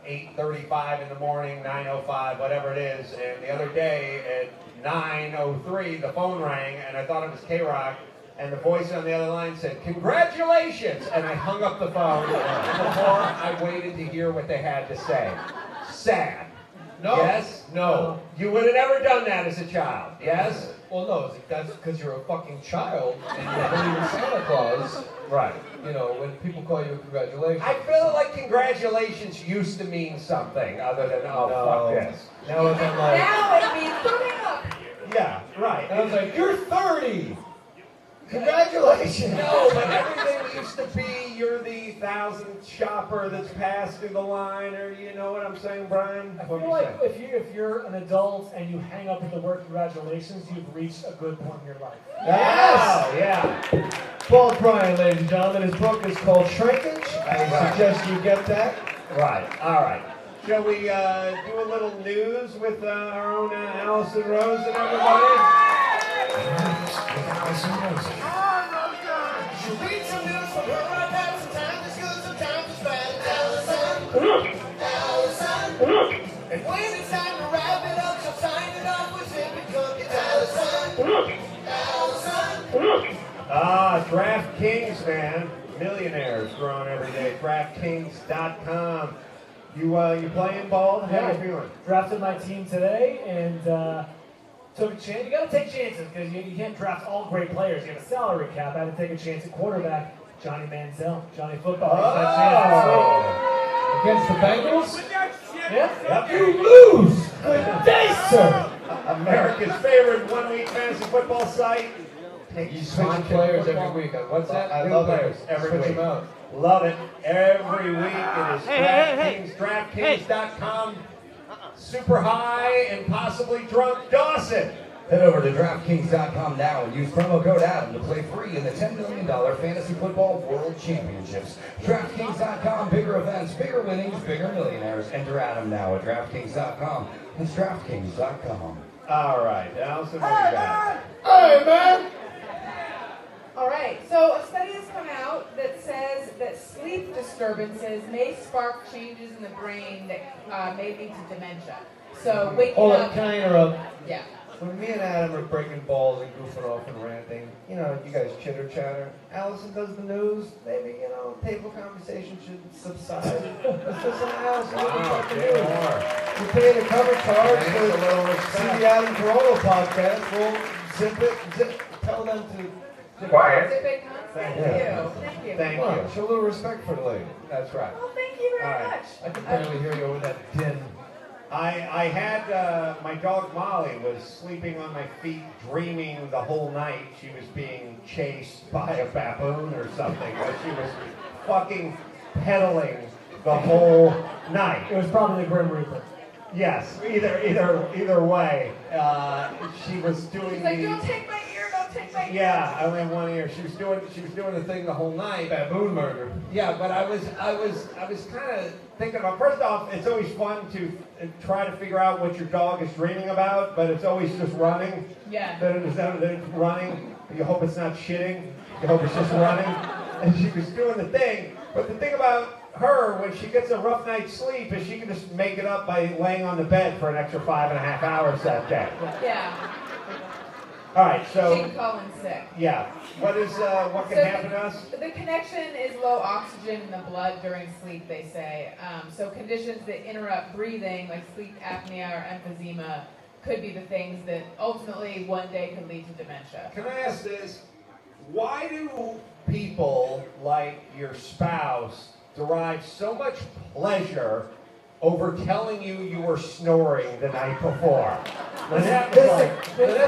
8:35 in the morning, 9:05, whatever it is. And the other day at 9:03, the phone rang, and I thought it was K-Rock. And the voice on the other line said, "Congratulations!" And I hung up the phone before I waited to hear what they had to say. Sad. No. Yes? No. You would have never done that as a child. Yes? Well, no, that's because you're a fucking child and you believe in Santa Claus. Right. You know, when people call you congratulations. I feel like congratulations used to mean something other than, oh, fuck this. Now it's like, Now it means coming up. Yeah, right. and I was like, you're 30! Congratulations! No, but everything used to be you're the 1,000th shopper that's passed through the line, or you know what I'm saying, Bryan? I What feel do you like say? if you're an adult and you hang up with the word congratulations, you've reached a good point in your life. Yes! Oh, yeah. Paul Bryan, ladies and gentlemen, his book is called Shrinkage. I suggest you get that. Right, all right. Shall we do a little news with our own Alison Rosen, everybody? Alison Rosen. You read some news from her right now. Sometimes it's good, sometimes it's bad. Alison. And when it's time to wrap it up, she'll sign it off with Zippy Cook. It's Alison. DraftKings, man. Millionaires growing every day. DraftKings.com. You playing ball? How you feeling? Drafted my team today and took a chance. You got to take chances because you can't draft all great players. You have a salary cap. I had to take a chance at quarterback, Johnny Manziel, Johnny Football. Oh! Against the Bengals? Yeah. You lose! Good day, sir! America's favorite one-week fantasy football site. You switch players every week. What's that? I New love players it. every Switch week. them out. Love it. Every week it is DraftKings, DraftKings.com. Super high and possibly drunk Dawson. Head over to DraftKings.com now and use promo code Adam to play free in the $10 million Fantasy Football World Championships. DraftKings.com, bigger events, bigger winnings, bigger millionaires. Enter Adam now at DraftKings.com. It's DraftKings.com. All right, Allison, what do you got? Hey, man! All right, so a study has come out that says that sleep disturbances may spark changes in the brain that may lead to dementia. So waking Hold up. on, can I interrupt? Yeah. when me and Adam are breaking balls and goofing off and ranting, you know, you guys chitter chatter. Alison does the news. Maybe, you know, table conversation should subside. Let's listen to Alison. Wow, Jay Mohr. You pay the cover charge Thanks, for a little see respect. the Adam Carolla podcast. We'll tell them to. Quiet. Zip it, Cons? Thank you. Thank you. Thank Well, you. show a little respect for the lady. That's right. Well, thank you very All right. much. I can barely hear you over that din. I had my dog Molly was sleeping on my feet, dreaming the whole night she was being chased by a baboon or something. But she was fucking pedaling the whole night. It was probably the Grim Reaper. Yes, either way, she was doing She's like, the. don't take my ear, don't take my ear. Yeah, I only have one ear. She was doing the thing the whole night. Baboon murder. Yeah, but I was kind of thinking about. First off, it's always fun to try to figure out what your dog is dreaming about, but it's always just running. Yeah. Then it's running. You hope it's not shitting. You hope it's just running. And she was doing the thing. But the thing about her, when she gets a rough night's sleep, is she can just make it up by laying on the bed for an extra 5.5 hours that day. Yeah. All right, so She can call in sick. yeah, what can happen to us? The connection is low oxygen in the blood during sleep, they say. So conditions that interrupt breathing, like sleep apnea or emphysema, could be the things that ultimately one day could lead to dementia. Can I ask this? Why do people like your spouse derive so much pleasure over telling you were snoring the night before? Lynette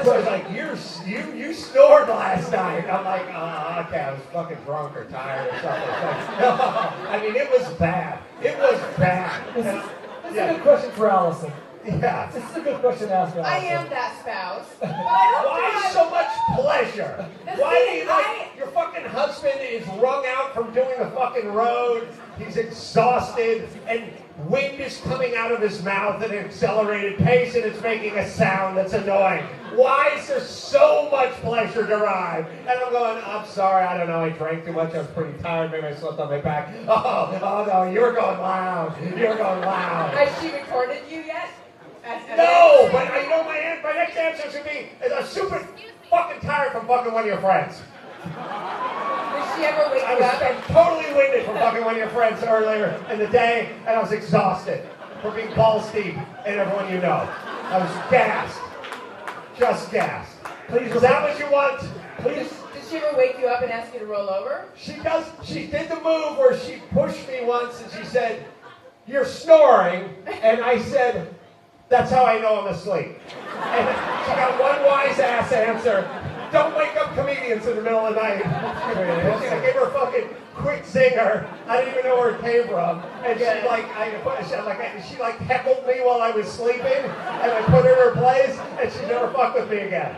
was like, you snored last night. I'm like, oh, okay, I was fucking drunk or tired or something. It's like, no, I mean, it was bad. It was bad. This is a good question for Alison. Yeah. This is a good question to ask Alison. I am that spouse, but I don't Why drive- so much pleasure? The Why do thing you like your fucking husband is wrung out from doing the fucking road? He's exhausted, and wind is coming out of his mouth at an accelerated pace, and it's making a sound that's annoying. Why is there so much pleasure derived? And I'm going, I'm sorry, I don't know, I drank too much, I was pretty tired, maybe I slept on my back. Oh no, you're going loud. You're going loud. Has she recorded you yet? No, but you know my next answer should be, I'm super fucking tired from fucking one of your friends. Did she ever wake I you was up and totally winded from fucking one of your friends earlier in the day, and I was exhausted from being balls deep in everyone you know. I was gassed. Just gassed. Please, is that what you want? Please? Did she ever wake you up and ask you to roll over? She did the move where she pushed me once and she said, "You're snoring," and I said, "That's how I know I'm asleep." And she got one wise ass answer. Don't wake up comedians in the middle of the night. I gave her a fucking quick zinger. I didn't even know where it came from. And she heckled me while I was sleeping, and I put her in her place, and she never fucked with me again.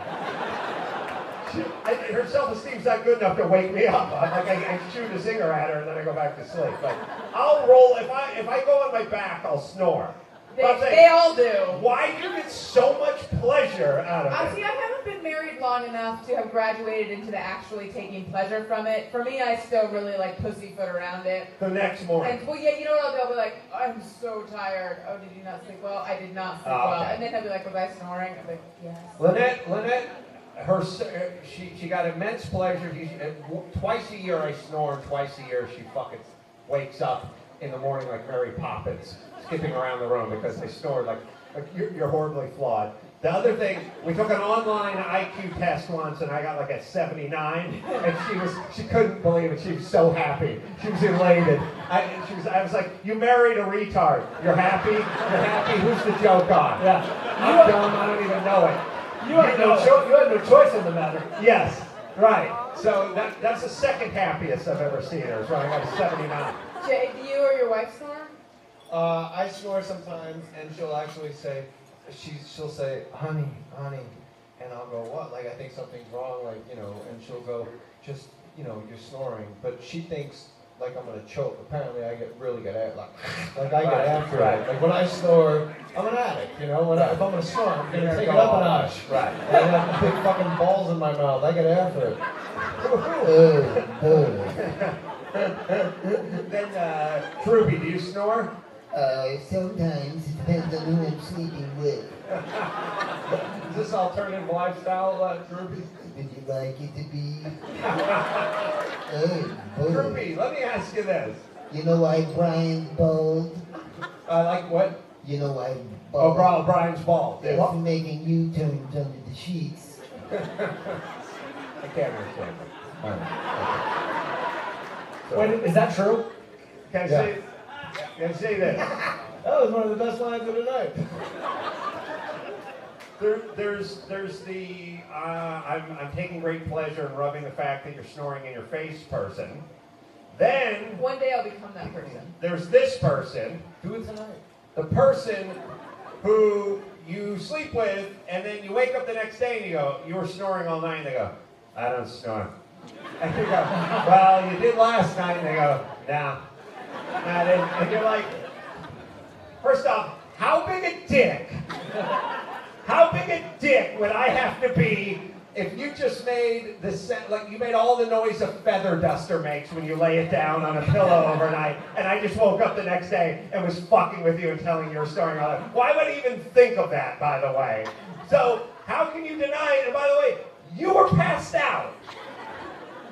Her self-esteem's not good enough to wake me up. I shoot a zinger at her, and then I go back to sleep. But I'll roll. If I go on my back, I'll snore. They all do. Why do you get so much pleasure out of it? See, I haven't been married long enough to have graduated into the actually taking pleasure from it. For me, I still really like pussyfoot around it. The next morning. And well, yeah, you know what I'll do? I'll be like, I'm so tired. Oh, did you not sleep well? I did not sleep well. Okay. And then he'll be like, was I snoring? I'm like, yes. Lynette, she got immense pleasure. Twice a year I snore, and twice a year she fucking wakes up in the morning like Mary Poppins, skipping around the room because they snored like you're horribly flawed. The other thing, we took an online IQ test once, and I got like a 79, and she couldn't believe it. She was so happy. She was elated. I was like, you married a retard. You're happy? You're happy? Who's the joke on? Yeah. I'm dumb. I don't even know it. You had no choice in the matter. Yes, right. So that's the second happiest I've ever seen her. Is when I got a 79. Jay, do you or your wife snore? I snore sometimes, and she'll actually say, she'll say, honey, and I'll go, what? Like, I think something's wrong, like, you know, and she'll go, just, you know, you're snoring. But she thinks, like, I'm going to choke. Apparently, I really get after it. Like, when I snore, I'm an addict, you know? If I'm going to snore, I'm going to take it up a notch. Right. I have big fucking balls in my mouth. I get after it. Then, Truby, do you snore? Sometimes. It depends on who I'm sleeping with. this alternative lifestyle, Droopy? Would you like it to be? Droopy, let me ask you this. You know why Bryan bald? Like what? You know why Oh, bald? Brian's bald. They're making U-turns under the sheets. I can't understand it. Wait, is that true? Can I say this? That was one of the best lines of the night. There's the I'm taking great pleasure in rubbing the fact that you're snoring in your face person. Then One day I'll become that person. there's this person, Do it tonight. the person who you sleep with, and then you wake up the next day and you go, you were snoring all night, and they go, I don't snore. And you go, well, you did last night, and they go, nah. And you're like, first off, how big a dick? How big a dick would I have to be if you just made you made all the noise a feather duster makes when you lay it down on a pillow overnight, and I just woke up the next day and was fucking with you and telling you you're snoring all night? Why would I even think of that, by the way? So, how can you deny it? And by the way, you were passed out.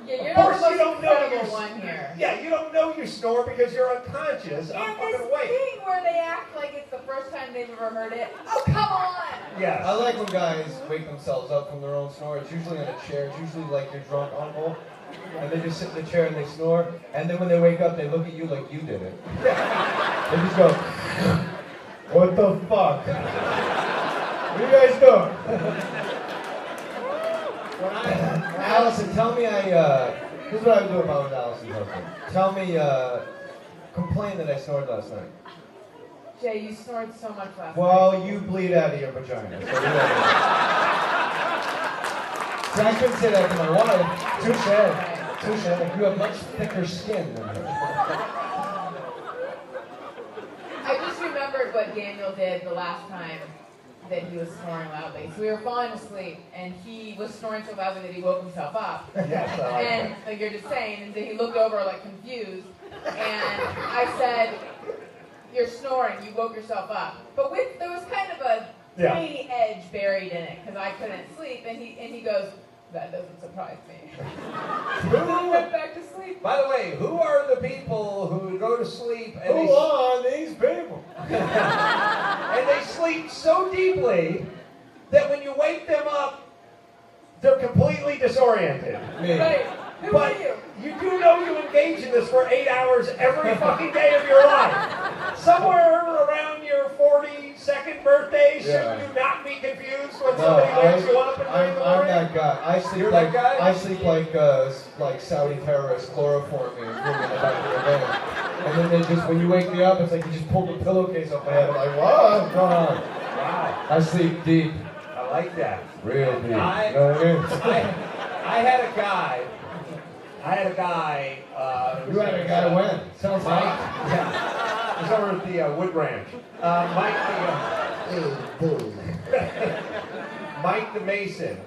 Yeah, you're Of course not you the don't most know incredible you one here. Yeah, you don't know you snore because you're unconscious. I'm And fucking this awake. thing where they act like it's the first time they've ever heard it. Oh, come on! Yes. I like when guys wake themselves up from their own snore. It's usually in a chair. It's usually like your drunk uncle. And they just sit in the chair and they snore. And then when they wake up, they look at you like you did it. They just go, what the fuck? What are you guys doing? Allison, tell me this is what I would do if I was Allison's husband. Tell me, complain that I snored last night. Jay, you snored so much last night. Well, you bleed out of your vagina. So See, I couldn't say that to my wife. Touche. You have much thicker skin than her. I just remembered what Daniel did the last time that he was snoring loudly. So we were falling asleep, and he was snoring so loudly that he woke himself up. Yes, I like And that. like you're just saying, and then he looked over like confused, and I said, "You're snoring. You woke yourself up." But there was kind of a tiny edge buried in it because I couldn't sleep, and he goes, "That doesn't surprise me." And then he went back to sleep. By the way, who are the people who go to sleep and Who are these people? and they sleep so deeply that when you wake them up, they're completely disoriented. Me. Right. Who But are you? you do know you engage in this for 8 hours every fucking day of your life. Somewhere around your 42nd birthday, should you not be confused when somebody wakes you up in the morning? I'm that guy. I sleep You're like that guy? I sleep like Saudi terrorists chloroform me and put me in the back of the bed. And then they just when you wake me up, it's like you just pulled the pillowcase off my head. I'm like, what's going on? Wow, I sleep deep, I like that. real deep. You know I what I mean? had a guy. You had a guy when? Sounds Mike. like. Yeah. He was over at the Wood Ranch. Mike Mike the Mason.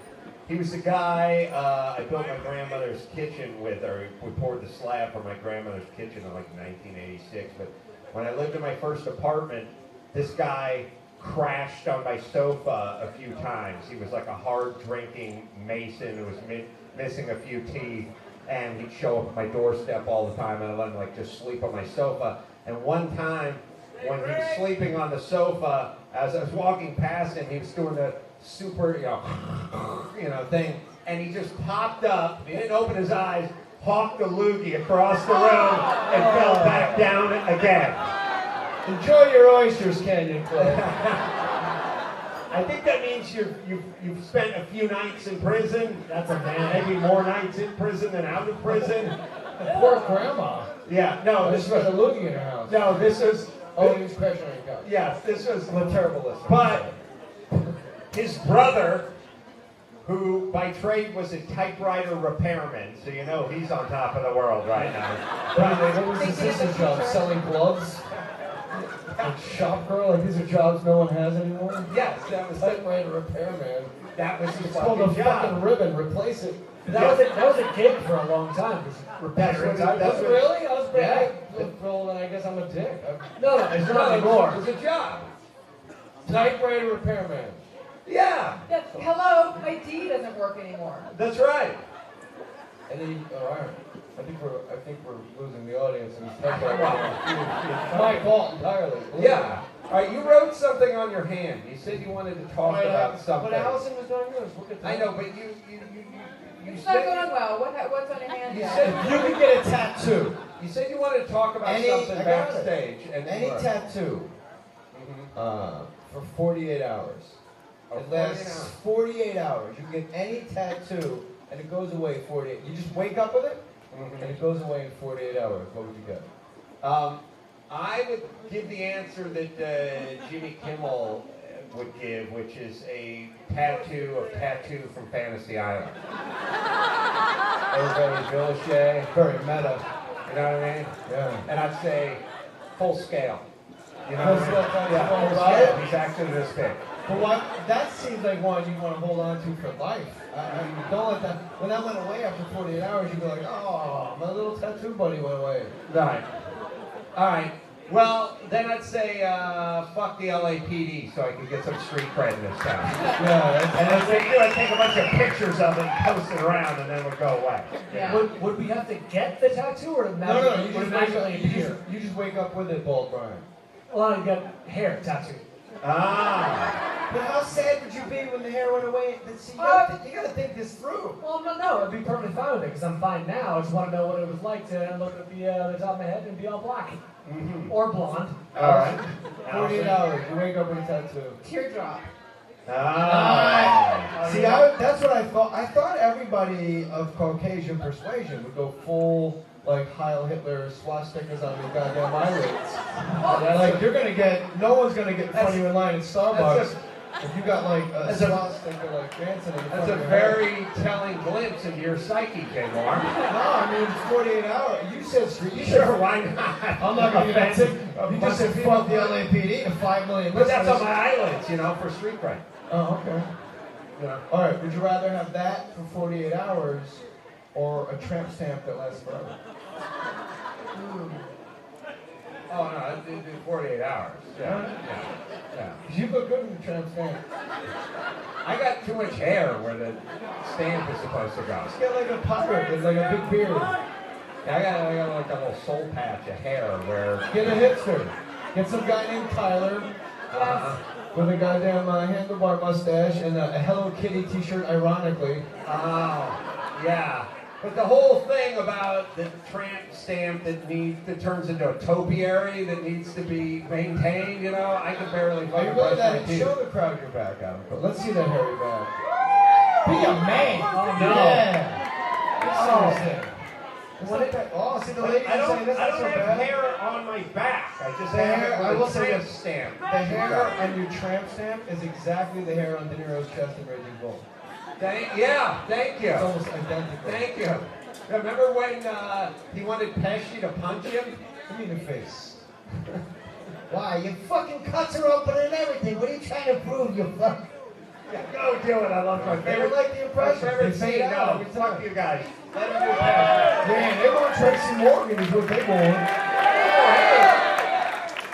He was the guy I built my grandmother's kitchen with, or we poured the slab for my grandmother's kitchen in like 1986. But when I lived in my first apartment, this guy crashed on my sofa a few times. He was like a hard drinking Mason who was missing a few teeth. And he'd show up at my doorstep all the time, and I let him like just sleep on my sofa. And one time, when he was sleeping on the sofa, as I was walking past him, he was doing the super, thing, and he just popped up. He didn't open his eyes, hawked a loogie across the room, and fell back down again. Enjoy your oysters, Canyon Club. I think that means you've spent a few nights in prison. That's a man. Maybe more nights in prison than out of prison. Poor grandma. Yeah, no, This was a loogie in her house. No, this was. Oh, he was crashing on your couch. Yes, this was. I'm a terrible listener. But his brother, who by trade was a typewriter repairman, so you know he's on top of the world right now. What was his sister's job? Selling gloves? Like shop girl? Like these are jobs no one has anymore? Yes, that was Typewriter repairman. that was his It's called a fucking fucking job. ribbon. Replace it. That was a gig for a long time. That's what Was it really? I was pretty Yeah. well, then I guess I'm a dick. No, it's not anymore. It was a job. Typewriter repairman. Yeah, Hello, my D doesn't work anymore. that's right. And then, all right. I think we're losing the audience and it's my fault entirely. Yeah. All right, you wrote something on your hand. You said you wanted to talk about something. But Alison was doing yours. Look at that. I know, but you It's said, not going well. What's on your hand? You yet? said If you could get a tattoo, you said you wanted to talk about something I got backstage, it. and Any tattoo for 48 hours. Oh, It lasts 48 hours. You can get any tattoo and it goes away in 48. You just wake up with it and it goes away in 48 hours. What would you get? I would give the answer that Jimmy Kimmel would give, which is a tattoo of Tattoo from Fantasy Island. Everybody's Village, Very meta. you know what I mean? Yeah. And I'd say full scale. You know Full what I scale mean? tattoo, Yeah, full right? scale. He's actually this big. But what? That seems like one you want to hold on to for life. I mean, don't let that. When that went away after 48 hours, you'd be like, oh, my little tattoo buddy went away. Right. All right. Well, then I'd say fuck the LAPD so I can get some street cred in this town. Yeah. And as they do, I'd take a bunch of pictures of it and post it around, and then it would go away. Yeah. Would we have to get the tattoo or No. magically, You would it just wake up. magically appear? You just wake up with it, bald Bryan. Well, I get hair tattoo. Ah. But how sad would you be when the hair went away? See, you gotta think this through. Well, no, I'd be perfectly fine with it because I'm fine now. I just want to know what it was like to look at the top of my head and be all black. Mm-hmm. Or blonde. All right. 48 hours. You wake up with a tattoo. Teardrop. Ah. See, that's what I thought. I thought everybody of Caucasian persuasion would go full, like, Heil Hitler swastikas on their goddamn eyelids. Like, no one's gonna get in front of you in line at Starbucks if you got, like, a swastika, like, Manson in front That's a of your head. very telling glimpse into your psyche, Jay Mohr. No, I mean, it's 48 hours. You said street. You Sure, said, why not? I'm not gonna get Offensive. offensive. You just said fuck the LAPD to 5 million But that's on listeners. my eyelids, you know, for street cred. Oh, okay. Yeah. All right, would you rather have that for 48 hours or a tramp stamp that lasts forever? Oh, no, it's 48 hours. Yeah. You look good in the tramp stamp. I got too much hair where the stamp is supposed to go. Just get like a pirate with like a big beard. I got like a little soul patch of hair where... Get a hipster. Get some guy named Tyler with a goddamn handlebar mustache and a Hello Kitty t-shirt, ironically. Oh, yeah. But the whole thing about the tramp stamp that turns into a topiary that needs to be maintained, you know, I can barely Are you fucking really brush my that? teeth. Show the crowd your back, Adam. But let's see that hairy back. Be a man. Oh, no. Yeah. Oh, see the ladies I don't saying this have not so bad. hair on my back. I just The have hair, it I with will a say tramp this. stamp. The hair on your tramp stamp is exactly the hair on De Niro's chest in Raging Bull. Thank you. It's almost identical. Thank you. Remember when he wanted Pesci to punch him? Give me the face. Why? Your fucking cuts are open and everything. What are you trying to prove, you fuck? Yeah, go do it. I love my They favorite. were like the My impressions. favorite They fade scene. out No, every fuck time. you guys. Let him do Pesci. Man, they want Tracy Morgan is what they want.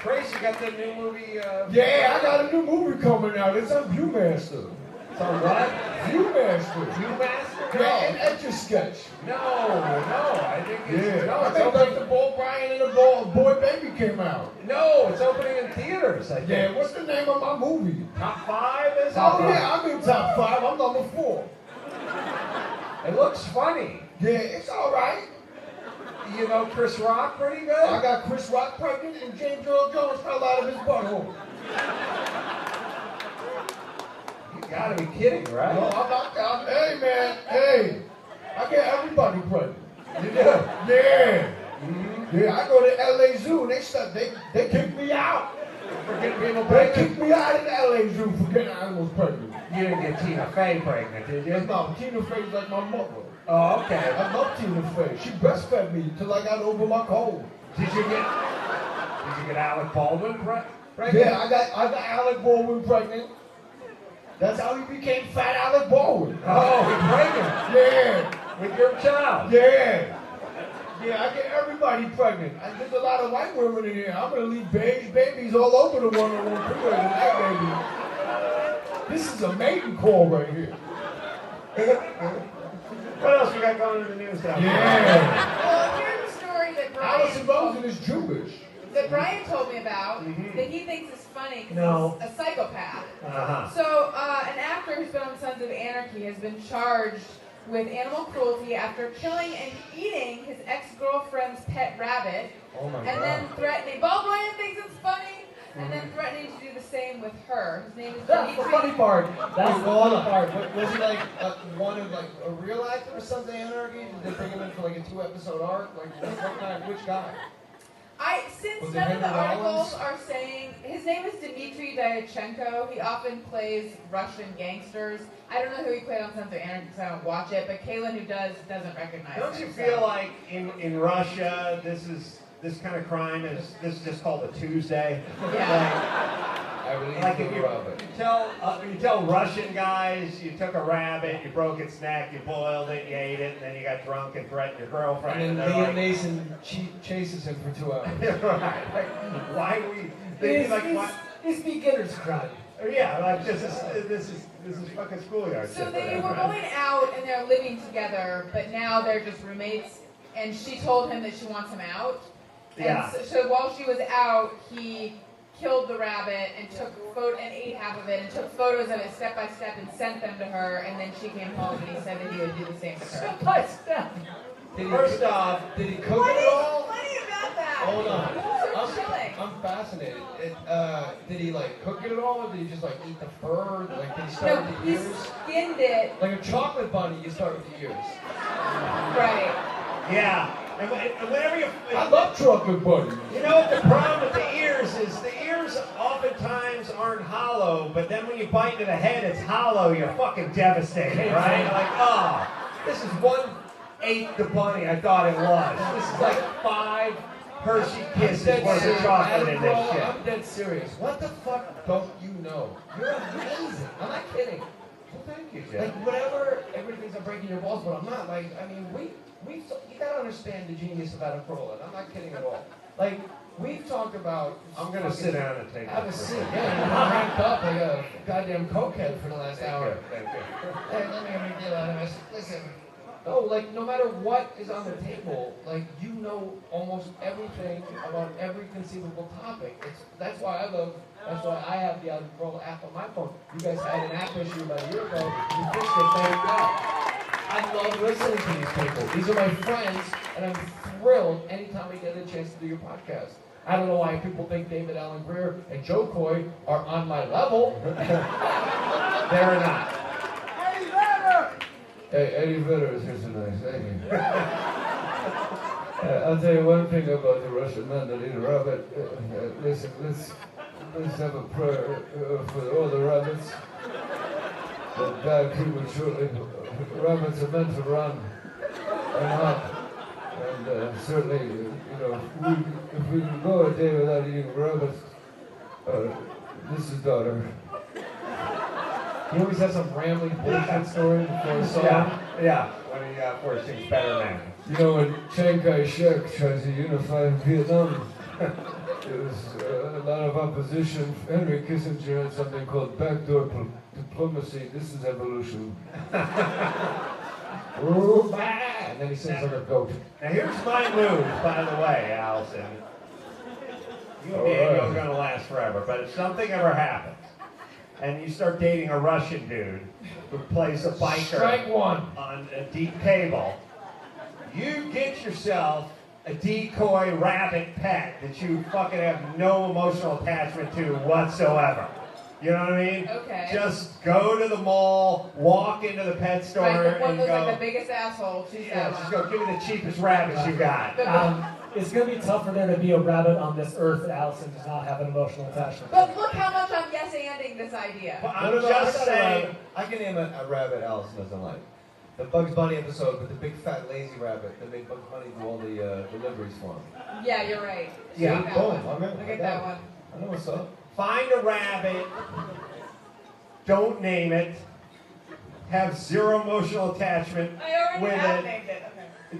Tracy got the new movie. Yeah, I got a new movie coming out. It's on Viewmaster. It's on what? Viewmaster. Viewmaster? Yeah, and Etch-a-Sketch. No, I think it's Yeah. no, I it's think opening. like the Bull Bryan and the Boy Baby came out. No, it's opening in theaters. I think. Yeah, what's the name of my movie? Top 5 is. Oh yeah, I'm in top 5. I'm number 4. It looks funny. Yeah, it's all right. You know Chris Rock pretty good. I got Chris Rock pregnant and James Earl Jones fell out of his butthole. You gotta be kidding, right? No, I'm not. Hey man, hey, I get everybody pregnant. You do. Yeah. Yeah, I go to LA Zoo and they kick me out. For getting people They pregnant. kick me out of the LA Zoo for getting animals pregnant. You didn't get Tina Fey pregnant, did you? No, Tina Fey's like my mother. Oh, okay. I love Tina Fey. She breastfed me till I got over my cold. Did you get Alec Baldwin pregnant? Yeah, I got Alec Baldwin pregnant. That's how he became Fat Alec Baldwin. Oh, he's pregnant Yeah, with your child. yeah. Yeah, I get everybody pregnant. There's a lot of white women in here. I'm gonna leave beige babies all over the one-on-one freeway tonight, baby. This is a mating call right here. What else we got going in the news down here? Yeah. Well, here's a story that Alison Rosen is Jewish. Told me about that he thinks is funny because No. he's a psychopath. Uh-huh. So, an actor who's been on Sons of Anarchy has been charged with animal cruelty after killing and eating his ex-girlfriend's pet rabbit, Oh my and then threatening. Bob Bryan thinks it's funny, and then threatening to do the same with her. His name is That's the funny Dimitri. part. That's the funny part. Was he like one of like a real actor or something? Anarchy? Did they bring him in for like a 2-episode arc? Like what guy? Which guy? Since Was it none of the Henry articles Rollins? are saying his name is Dmitry Dyachenko. He often plays Russian gangsters. I don't know who he played on Sons of Anarchy because I don't watch it, but Kaylin, who doesn't recognize Don't him. you feel like in Russia this kind of crime is just called a Tuesday? Yeah. I believe Like you if were of it. you tell Russian guys you took a rabbit, you broke its neck, you boiled it, you ate it, and then you got drunk and threatened your girlfriend. And then they're Liam like, Mason chases him for 2 hours. right. Like, why we? They'd be like, why? It's beginner's crime. Yeah, like this is fucking schoolyard So shit. they for were them, going out and they're living together, but now they're just roommates. And she told him that she wants him out. And Yeah. so while she was out, he killed the rabbit and and ate half of it and took photos of it step by step and sent them to her. And then she came home and he said that he would do the same to her. Step by step. First off, did he cook What it is all? funny about that? Hold on. So chilling. I'm fascinated. Did he like cook it at all, or did he just like eat the fur? Like did he start No, with the he ears? skinned it. Like a chocolate bunny, you start with the ears. Right. yeah. And whenever you, I love chocolate bunny. you know what the problem with the ears is? The ears oftentimes aren't hollow, but then when you bite into the head, it's hollow. You're fucking devastated, right? You're like, oh, this is 1/8 the bunny I thought it was. This is like 5 Hershey Kisses worth of chocolate in this shit. I'm dead serious. What the fuck don't you know? You're amazing. I'm not kidding. Well, thank you, Jeff. Like whatever, everything's I'm breaking your balls, but I'm not. Like I mean, you gotta understand the genius of Adam Carolla. I'm not kidding at all. Like we've talked about. I'm gonna sit down and take Have a this. seat. Yeah, you're ramped up like a goddamn cokehead for the last hour. Thank you. Hey, let me have a deal out of this. Listen. No, like no matter what is on the table, like you know almost everything about every conceivable topic. That's why I have the Adam Carolla app on my phone. You guys had an app issue about a year ago. You fixed it, thank God. I love listening to these people. These are my friends, and I'm thrilled anytime I get a chance to do your podcast. I don't know why people think David Allen Greer and Joe Coy are on my level. They're not. Hey, Eddie Vedder is here tonight. Thank you. I'll tell you one thing about the Russian men that eat a rabbit. Listen, let's have a prayer for all the rabbits that die prematurely. Rabbits are meant to run and hop. And certainly, you know, if we can go a day without eating rabbits, this is daughter. He always has some rambling bullshit story before a song. Yeah. When he first sings Better Man. You know, when Chiang Kai-shek tried to unify Vietnam, there was a lot of opposition. Henry Kissinger had something called backdoor diplomacy. This is evolution. And then he sings like a goat. Now here's my move, by the way, Allison. You and me ain't going to last forever, but if something ever happens, and you start dating a Russian dude who plays a biker Strike one. on a deep cable, you get yourself a decoy rabbit pet that you fucking have no emotional attachment to whatsoever. You know what I mean? Okay. Just go to the mall, walk into the pet store, Right, the one and who's go. like the biggest asshole. She's Yeah, that just one. go give me the cheapest rabbits you got. It's going to be tough for there to be a rabbit on this earth that Allison does not have an emotional attachment to. But look how much I'm yes-anding this idea. Well, I'm just saying. I can name a rabbit Allison doesn't like. The Bugs Bunny episode with the big fat lazy rabbit that made Bugs Bunny do all the deliveries for him. Yeah, you're right. Yeah, Look at that boom, one. I'm in. Look at that one. I know what's up. Find a rabbit. Don't name it. Have zero emotional attachment I already with have it. named it.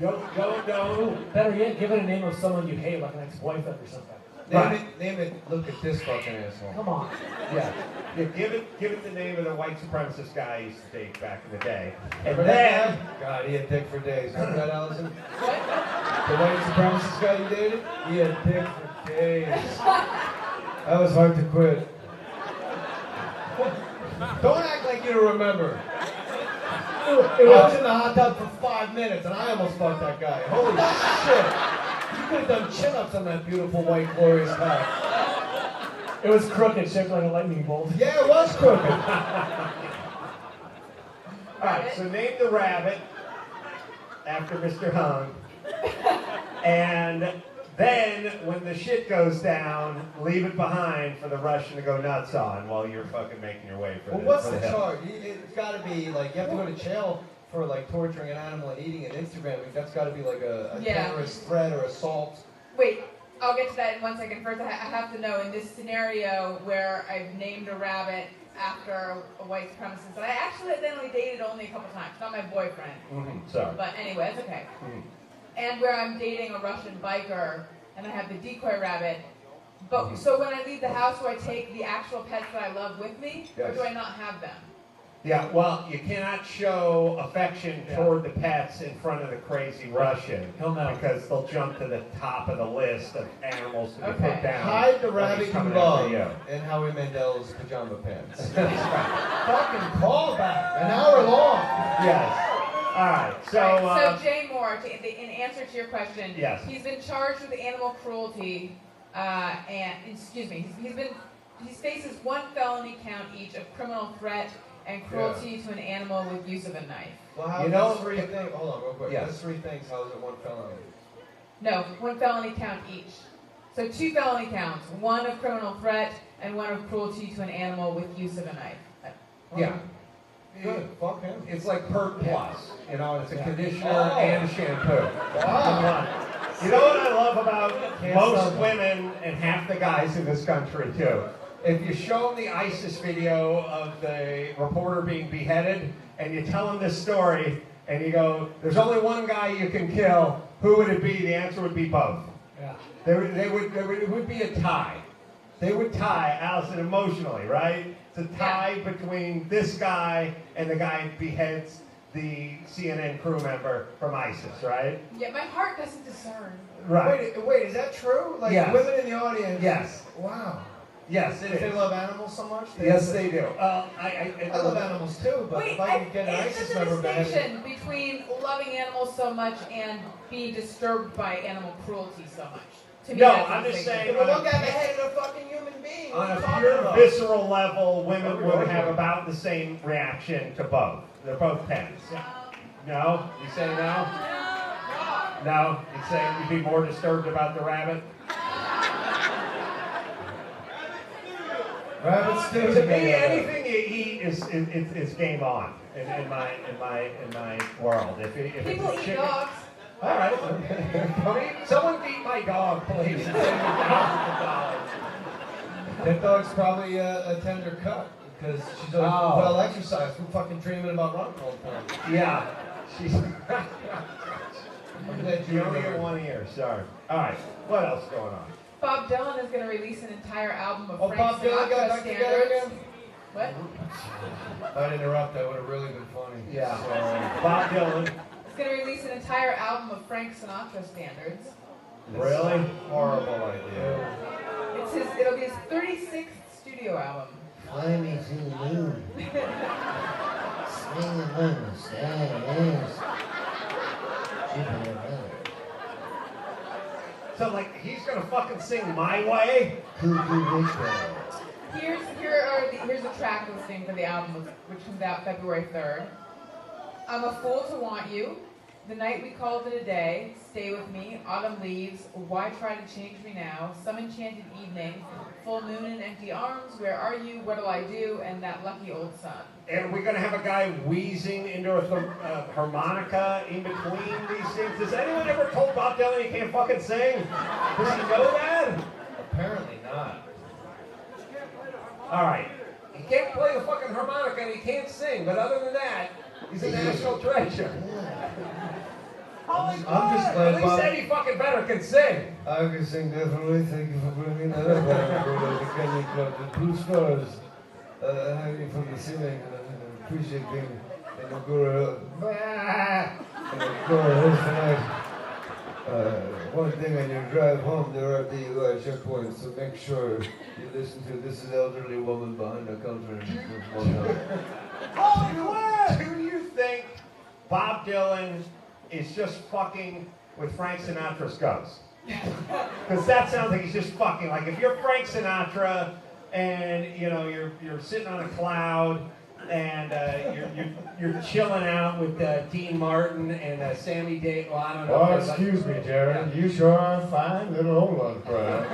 Okay. Don't. Better yet, give it a name of someone you hate, like an ex-boyfriend or something. Name it, look at this fucking asshole. Come on. Yeah. Give it the name of the white supremacist guy I used to date back in the day. And Remember then, that guy? God, he had dick for days. Remember that, Alison? The white supremacist guy you dated? He had dick for days. That was hard to quit. Don't act like you don't remember. I was in the hot tub for 5 minutes and I almost fucked that guy. Holy shit. You could have done chin-ups on that beautiful white glorious cock. It was crooked, shaped like a lightning bolt. Yeah, it was crooked. alright, so name the rabbit after Mr. Hung. And then, when the shit goes down, leave it behind for the Russian to go nuts on while you're fucking making your way for Well, the what's for the hill. charge? It's got to be like you have to go to jail for like torturing an animal and eating an Instagram. That's got to be like a terrorist threat or assault. Wait, I'll get to that in 1 second. First, I have to know, in this scenario where I've named a rabbit after a white supremacist that I actually accidentally dated only a couple times, not my boyfriend. Sorry. But anyway, it's okay. And where I'm dating a Russian biker, and I have the decoy rabbit. But so when I leave the house, do I take the actual pets that I love with me, or Yes. do I not have them? Yeah, well, you cannot show affection toward the pets in front of the crazy Russian. He'll know. Because they'll jump to the top of the list of animals to be put down. Hide the when rabbit he's you coming love after in Howie Mandel's pajama pants. Fucking callback. An hour long. Yes. All right. So. Right, so Jay Mohr, in answer to your question, Yes. he's been charged with animal cruelty, and excuse me, he faces 1 felony count each of criminal threat and cruelty to an animal with use of a knife. Well, how that's 3 things. Hold on, real quick. Yes. That's 3 things. How is it 1 felony? No, 1 felony count each. So 2 felony counts, 1 of criminal threat and 1 of cruelty to an animal with use of a knife. Yeah. Good. Fuck him. It's like Pert Plus. You know, it's a conditioner Oh. and a shampoo. Wow. You know what I love about Can't most stop. women and half the guys in this country too? If you show them the ISIS video of the reporter being beheaded, and you tell them this story, and you go, "There's only one guy you can kill. Who would it be?" The answer would be both. Yeah. It would be a tie. They would tie Alison emotionally, right? It's a tie between this guy and the guy who beheads the CNN crew member from ISIS, right? Yeah, my heart doesn't discern. Right. Wait, is that true? Like Yes. women in the audience? Yes. Wow. Yes, it If they is. love animals so much? Yes, they do. I love animals too, but Wait, if I could get an there's ISIS a member beheaded. distinction between loving animals so much and being disturbed by animal cruelty so much. To me, No, that's a I'm just distinction. saying But one guy beheaded a fucking human being. What On are a you talking pure about? visceral level, women would have about the same reaction to both. They're both pets. No? You say no? No? You say you'd be more disturbed about the rabbit? Rabbit stew. To me, anything you eat is game on in my world. If People it's eat chicken, dogs. all right. Someone beat my dog, please. That dog's probably a tender cut because she's always well exercised. We're fucking dreaming about running all the time. Yeah. She's. Look at that You only junior. get 1 ear. Sorry. All right. What else going on? Bob Dylan is going to release an entire album of Oh, Frank Bob Dylan got Sinatra back together standards. again? What? I'd interrupt. That would have really been funny. Yeah. Sorry. Bob Dylan. He's going to release an entire album of Frank Sinatra standards. Really? Horrible idea. It'll be his 36th studio album. Fly me to the moon. Swinging on the stairs. Jupiter Miller. So, like, he's gonna fucking sing My Way? Cuckoo Witchboard. Here's the track listing for the album, which comes out February 3rd. I'm a Fool to Want You, The Night We Called It a Day, Stay With Me, Autumn Leaves, Why Try to Change Me Now, Some Enchanted Evening, Full Moon and Empty Arms, Where Are You, What'll I Do, and That Lucky Old Sun. And we're gonna have a guy wheezing into a harmonica in between these things. Has anyone ever told Bob Dylan he can't fucking sing? Does he know that? Apparently not. All right. He can't play the fucking harmonica and he can't sing, but other than that, he's a national treasure. I'm just glad At least Bob. Eddie fucking better can sing. I can sing definitely. Thank you for bringing that up. The Canyon Club, the Blue Stars, hanging from the ceiling. I appreciate being in the Guru. And the Guru host tonight. One thing on your drive home, there are DUI checkpoints, so make sure you listen to this is elderly woman behind the counter. Do you think Bob Dylan is just fucking with Frank Sinatra's ghost? Because that sounds like he's just fucking. Like if you're Frank Sinatra and you know you're sitting on a cloud and you're chilling out with Dean Martin and Sammy Davis. Well, I don't know. Oh, excuse me, Jared. You sure are a fine little old one, Bryan.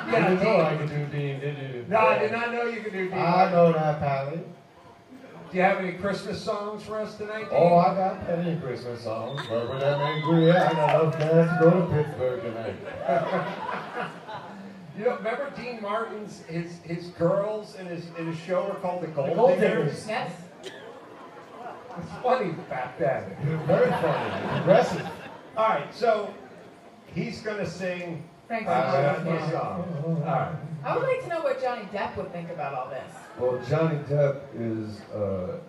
You didn't know I could do Dean, did you? No, I did not know you could do Dean I Martin. know that, Pally. Do you have any Christmas songs for us tonight, Dean? Oh, I got plenty of Christmas songs, but with that angry, I got enough plans to go to Pittsburgh tonight. You know, remember Dean Martin's his girls in his show were called the Gold, Gold Diggers? Diggers. Yes. It's funny back then. Very funny, aggressive. All right, so he's gonna sing Frank Sinatra's Sinatra. song. All right. I would like to know what Johnny Depp would think about all this. Well, Johnny Depp is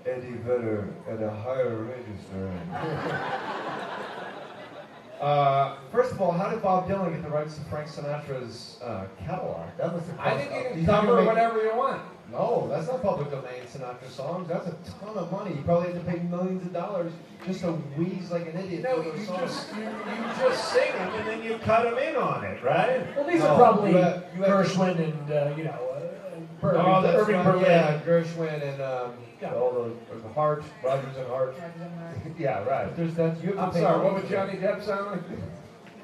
Eddie Vedder at a higher register. First of all, how did Bob Dylan get the rights to Frank Sinatra's catalog? That was the I think you can cover whatever you want. No, that's not public domain Sinatra songs. That's a ton of money. You probably have to pay millions of dollars just to wheeze like an idiot. No, for those you songs. just sing them and then you cut them in on it, right? Well, these No, are probably you have- Gershwin and Oh, that's Irving right. Berlin. Yeah, Gershwin and all the Hart, Rogers and Hart. Yeah, right. There's that. You have to I'm pay sorry, money what would for that. Johnny Depp sound like?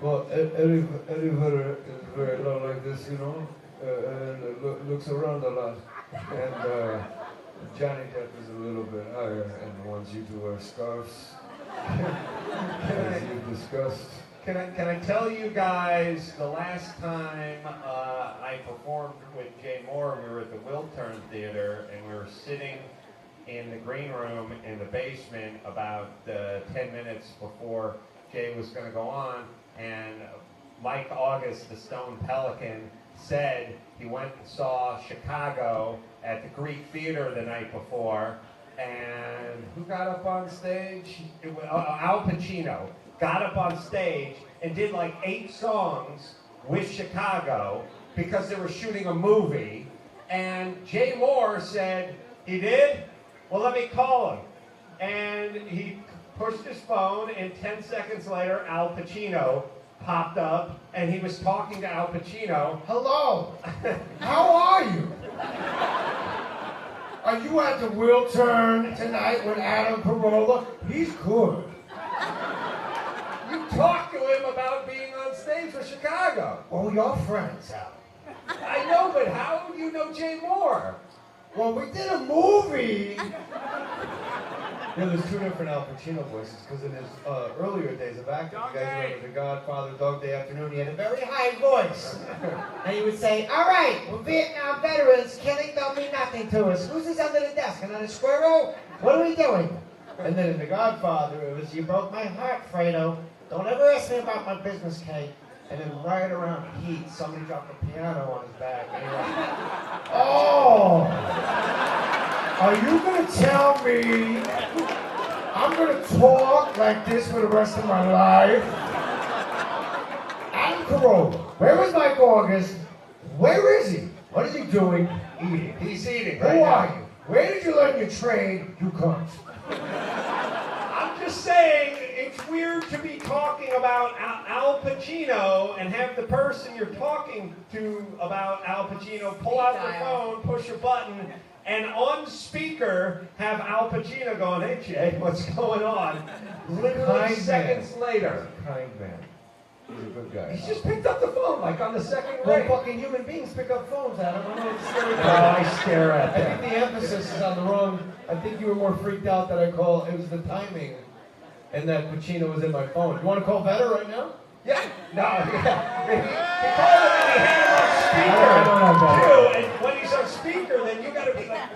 Well, Eddie Vedder is very low like this, you know, and looks around a lot. And Johnny Depp is a little bit higher and wants you to wear scarves, as you've discussed. Can I tell you guys the last time I performed with Jay Mohr, we were at the Wiltern Theater and we were sitting in the green room in the basement about 10 minutes before Jay was going to go on, and Mike August, the Stone Pelican, said he went and saw Chicago at the Greek Theater the night before, and who got up on stage? It was, Al Pacino got up on stage and did like 8 songs with Chicago because they were shooting a movie, and Jay Mohr said, he did? Well, let me call him. And he pushed his phone, and 10 seconds later, Al Pacino popped up, and he was talking to Al Pacino. Hello, how are you? Are you at the Wiltern tonight with Adam Carolla? He's good. You talked to him about being on stage with Chicago. Oh, you're friends, Al. I know, but how do you know Jay Mohr? Well, we did a movie. Yeah, there's 2 different Al Pacino voices, because in his earlier days of acting, you guys remember The Godfather, Dog Day Afternoon, he had a very high voice. And he would say, all right, we're Vietnam veterans, killing don't mean nothing to us. Who's this under the desk? Another squirrel? What are we doing? And then in The Godfather, it was, You broke my heart, Fredo. Don't ever ask me about my business, Kate. and then right around Heat, somebody dropped a piano on his back. And he went, Oh! Are you gonna tell me I'm gonna talk like this for the rest of my life? Adam Carolla, where was Mike August? Where is he? What is he doing? Eating. He's eating Who right now. are you? Where did you learn your trade, you cunt? I'm just saying, it's weird to be talking about Al Pacino and have the person you're talking to about Al Pacino pull out their phone, push a button, and on speaker have Al Pacino going, hey Jay, what's going on? Literally Kind seconds later. kind man. He's a good guy. He's just picked up the phone like on the second Well, ring. fucking human beings pick up phones, Adam. I know it's scary. I stare at I think them. the emphasis is on the wrong. I think you were more freaked out that I call. It was the timing, and that Pacino was in my phone. You want to call Vedder right now? Yeah, no, yeah. He called him and he had him on speaker, I don't know, too. And when he's on speaker, then you gotta be like,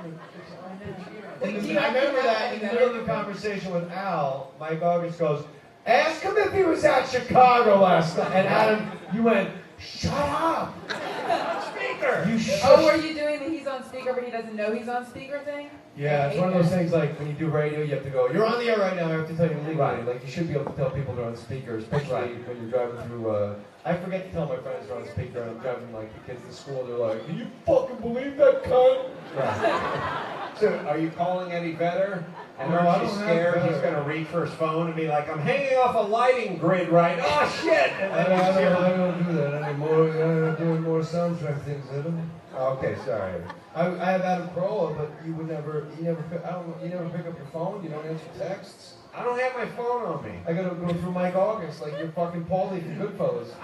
I remember that in the middle of the conversation with Al, Mike August goes, ask him if he was at Chicago last night. And Adam, you went, shut up. Speaker. You Oh, were you doing the he's on speaker but he doesn't know he's on speaker thing? Yeah, it's one of those things like when you do radio, you have to go, you're on the air right now, I have to tell you legally. Right. Like you should be able to tell people they're on speaker, especially when you're driving through, I forget to tell my friends they're on speaker and I'm driving like the kids to school, they're like, can you fucking believe that cunt? Right. So, are you calling Eddie Vedder? And No, I aren't you don't have scared he's Vedder. going to reach for his phone and be like, I'm hanging off a lighting grid right now. Oh, shit! And I then don't do that anymore. I'm doing more soundtrack things, Adam. Okay, sorry. I have Adam Carolla, but you never pick up your phone. You don't answer texts. I don't have my phone on me. I gotta go through Mike August like you're fucking Paulie from Goodfellas.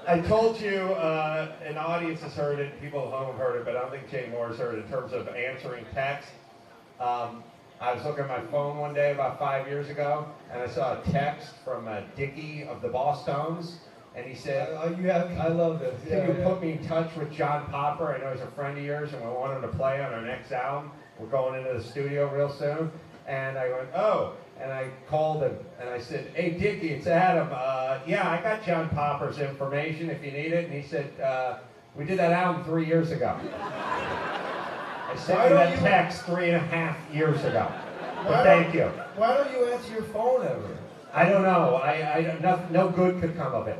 I told you, an audience has heard it, people at home have heard it, but I don't think Jay Mohr has heard it in terms of answering text. I was looking at my phone one day about 5 years ago, and I saw a text from Dickie of the Bosstones, and he said, I love this. Can you put me in touch with John Popper? I know he's a friend of yours, and we want him to play on our next album. We're going into the studio real soon. And I went, oh, and I called him, and I said, hey, Dickie, it's Adam. Yeah, I got John Popper's information if you need it. And he said, we did that album 3 years ago. I sent you that text 3.5 years ago. But thank you. Why don't you answer your phone ever? I don't know. No good could come of it.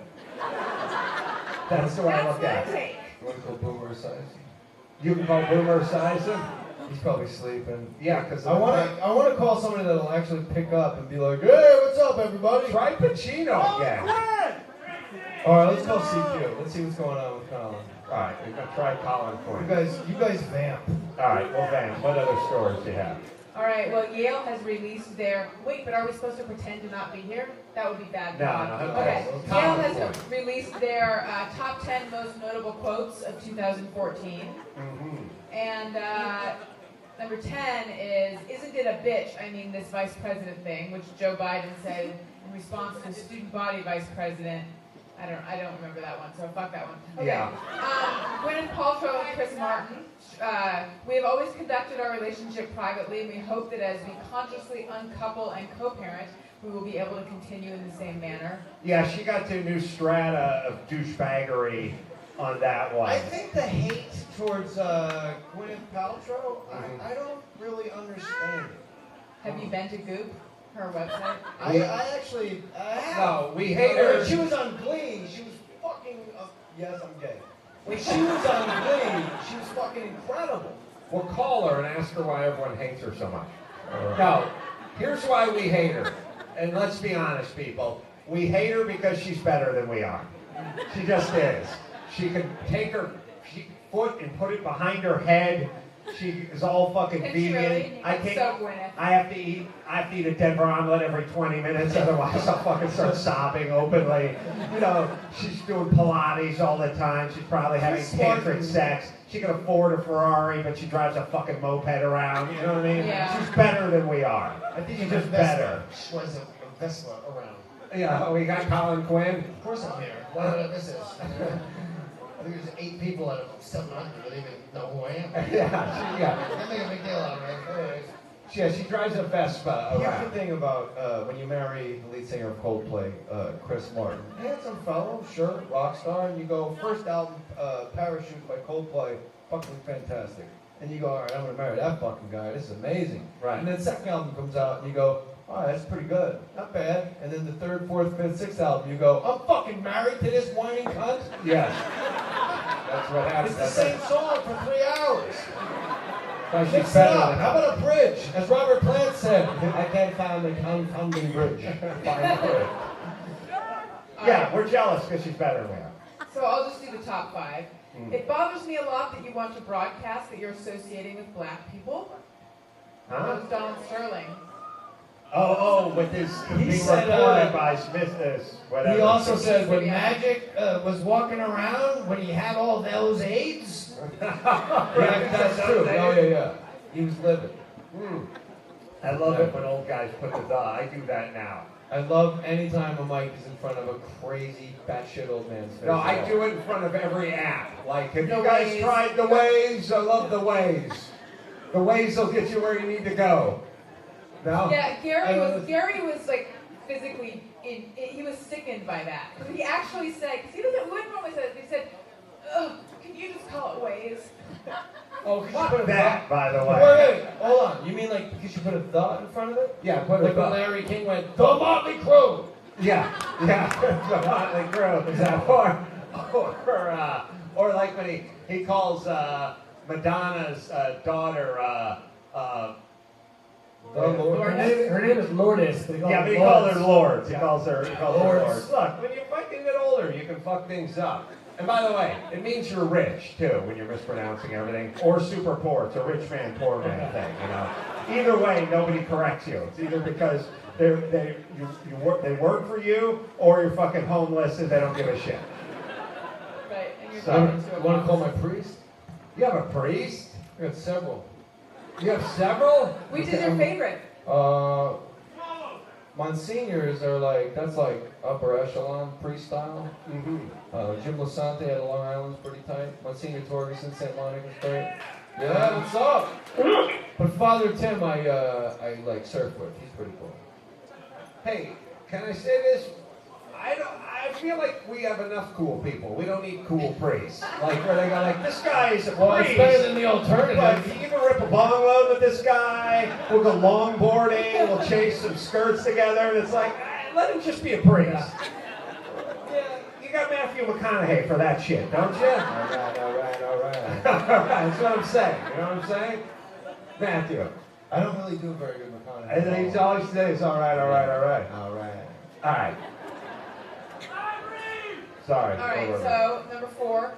That's the way I look at it. You want to call Boomer Esiason? You can call Boomer Esiason? He's probably sleeping. Yeah, because I want to call somebody that'll actually pick up and be like, hey, what's up, everybody? Try Pacino again. All right, let's call CQ. Let's see what's going on with Colin. All right, we're going to try Colin for you. You guys vamp. All right, well, Van, what other stories do you have? All right, well, Yale has released their... Wait, but are we supposed to pretend to not be here? That would be bad. No. Okay. Yale has released their top 10 most notable quotes of 2014. Mm-hmm. And number 10 is, isn't it a bitch, I mean this vice president thing, which Joe Biden said in response to student body vice president. I don't remember that one, so fuck that one. Okay. Yeah. Gwyneth Paltrow and Chris Martin. We have always conducted our relationship privately, and we hope that as we consciously uncouple and co-parent, we will be able to continue in the same manner. Yeah, she got to a new strata of douchebaggery on that one. I think the hate towards Gwyneth Paltrow, I don't really understand it. Have you been to Goop, her website? I actually have. No, we hate her. When she was on Glee, she was fucking, yes, I'm gay. When she was on Glee, she was fucking incredible. We'll call her and ask her why everyone hates her so much. No, here's why we hate her. And let's be honest, people. We hate her because she's better than we are. She just is. She can take her foot and put it behind her head. She is all fucking Can vegan. she really? I It's can't. so Gwyneth. I have to eat a Denver omelet every 20 minutes, otherwise I'll fucking start sobbing openly. You know, she's doing Pilates all the time. She's probably having tantric sex. She can afford a Ferrari, but she drives a fucking moped around. You know what I mean? Yeah. She's better than we are. I think She's just better. She was a Vespa around. Yeah, we got Colin Quinn. Of course I'm here. Whatever this is. I think there's 8 people out of 700 that even know who I am. Yeah. They make a big deal out of it. Yeah, she drives a Vespa Here's around. the thing about when you marry the lead singer of Coldplay, Chris Martin. Handsome fellow, sure, rock star, and you go, first album, Parachute by Coldplay, fucking fantastic. And you go, all right, I'm gonna marry that fucking guy, this is amazing. Right. And then the second album comes out, and you go, all right, that's pretty good, not bad. And then the third, fourth, fifth, sixth album, you go, I'm fucking married to this whining cunt. Yes. That's what happens. It's the same song for 3 hours. But she's Mix it better up. than How about a bridge? As Robert Plant said, I can't find the confounding bridge. Yeah, we're jealous because she's better than we are. So I'll just do the top 5. It bothers me a lot that you want to broadcast that you're associating with black people. Huh? That was Donald Sterling. With his He being said, reported by Smith, whatever. He also said when Magic was walking around, when he had all those AIDS. Yeah, that's true. Oh, yeah. He was living. I love it when old guys put the I do that now. I love anytime a mic is in front of a crazy batshit old man's face. No, I do it in front of every app. Like, have The you guys Waze. tried the Waze? I love the Waze. The Waze will get you where you need to go. No? Yeah, Gary was like physically he was sickened by that. Because he actually said, because he wouldn't normally say this, he said, ugh, can you just call it Waze? Oh, because you Fuck put a that, by the way. Wait, hold on. You mean like because you put a the in front of it? Yeah, put like a the. when Larry King went, the Motley Crue. Yeah, the Motley Crue. Or like when he calls Madonna's daughter, Her name is Lourdes. But yeah, but he calls her Lords. He Yeah. calls her Lords. Look, when you fucking get older, you can fuck things up. And by the way, it means you're rich too when you're mispronouncing everything, or super poor. It's a rich man, poor man thing, you know. Either way, nobody corrects you. It's either because they work for you, or you're fucking homeless and they don't give a shit. Right, and you're So- talking to a You want to call boss. my priest? You have a priest? I got several. You have several? Which is your favorite? Monsignors are like, that's like upper echelon priest style. Mm-hmm. Jim Lasante out of Long Island's pretty tight. Monsignor Torgerson, St. Monica's great. Yeah, what's up? But Father Tim, I like surf with. He's pretty cool. Hey, can I say this? I feel like we have enough cool people. We don't need cool priests. Like where they go like, this guy is a Well, it's priest. better than the alternative. But you can rip a bong load with this guy. We'll go longboarding. We'll chase some skirts together. And it's like, let him just be a priest. Yeah, you got Matthew McConaughey for that shit, don't you? All right. That's what I'm saying. You know what I'm saying? Matthew. I don't really do a very good McConaughey. And then he's always says, all right. All right. Sorry. All right, so number 4,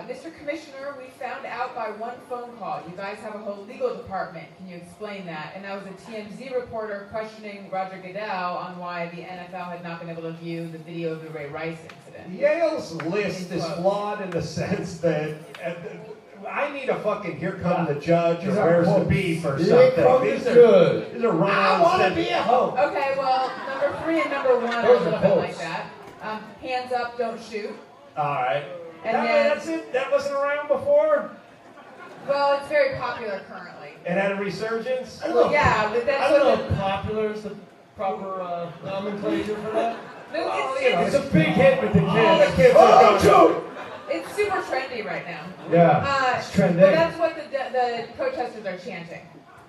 Mr. Commissioner, we found out by one phone call you guys have a whole legal department. Can you explain that? And that was a TMZ reporter questioning Roger Goodell on why the NFL had not been able to view the video of the Ray Rice incident. Yale's list is flawed in the sense that I need a fucking Here Come the Judge or Where's the Beef or something. These are wrong. I want to be a hoe. Okay, well, number 3 and number 1 are a little bit like that. Hands up, don't shoot. All right. And then, That's it? That wasn't around before? well, it's very popular currently. It had a resurgence? Well, yeah, but that's I don't what know if popular is the proper nomenclature for that. the, It's a big hit with the kids. All the kids are going. it's super trendy right now. Yeah, it's But trendy. that's what the protesters are chanting.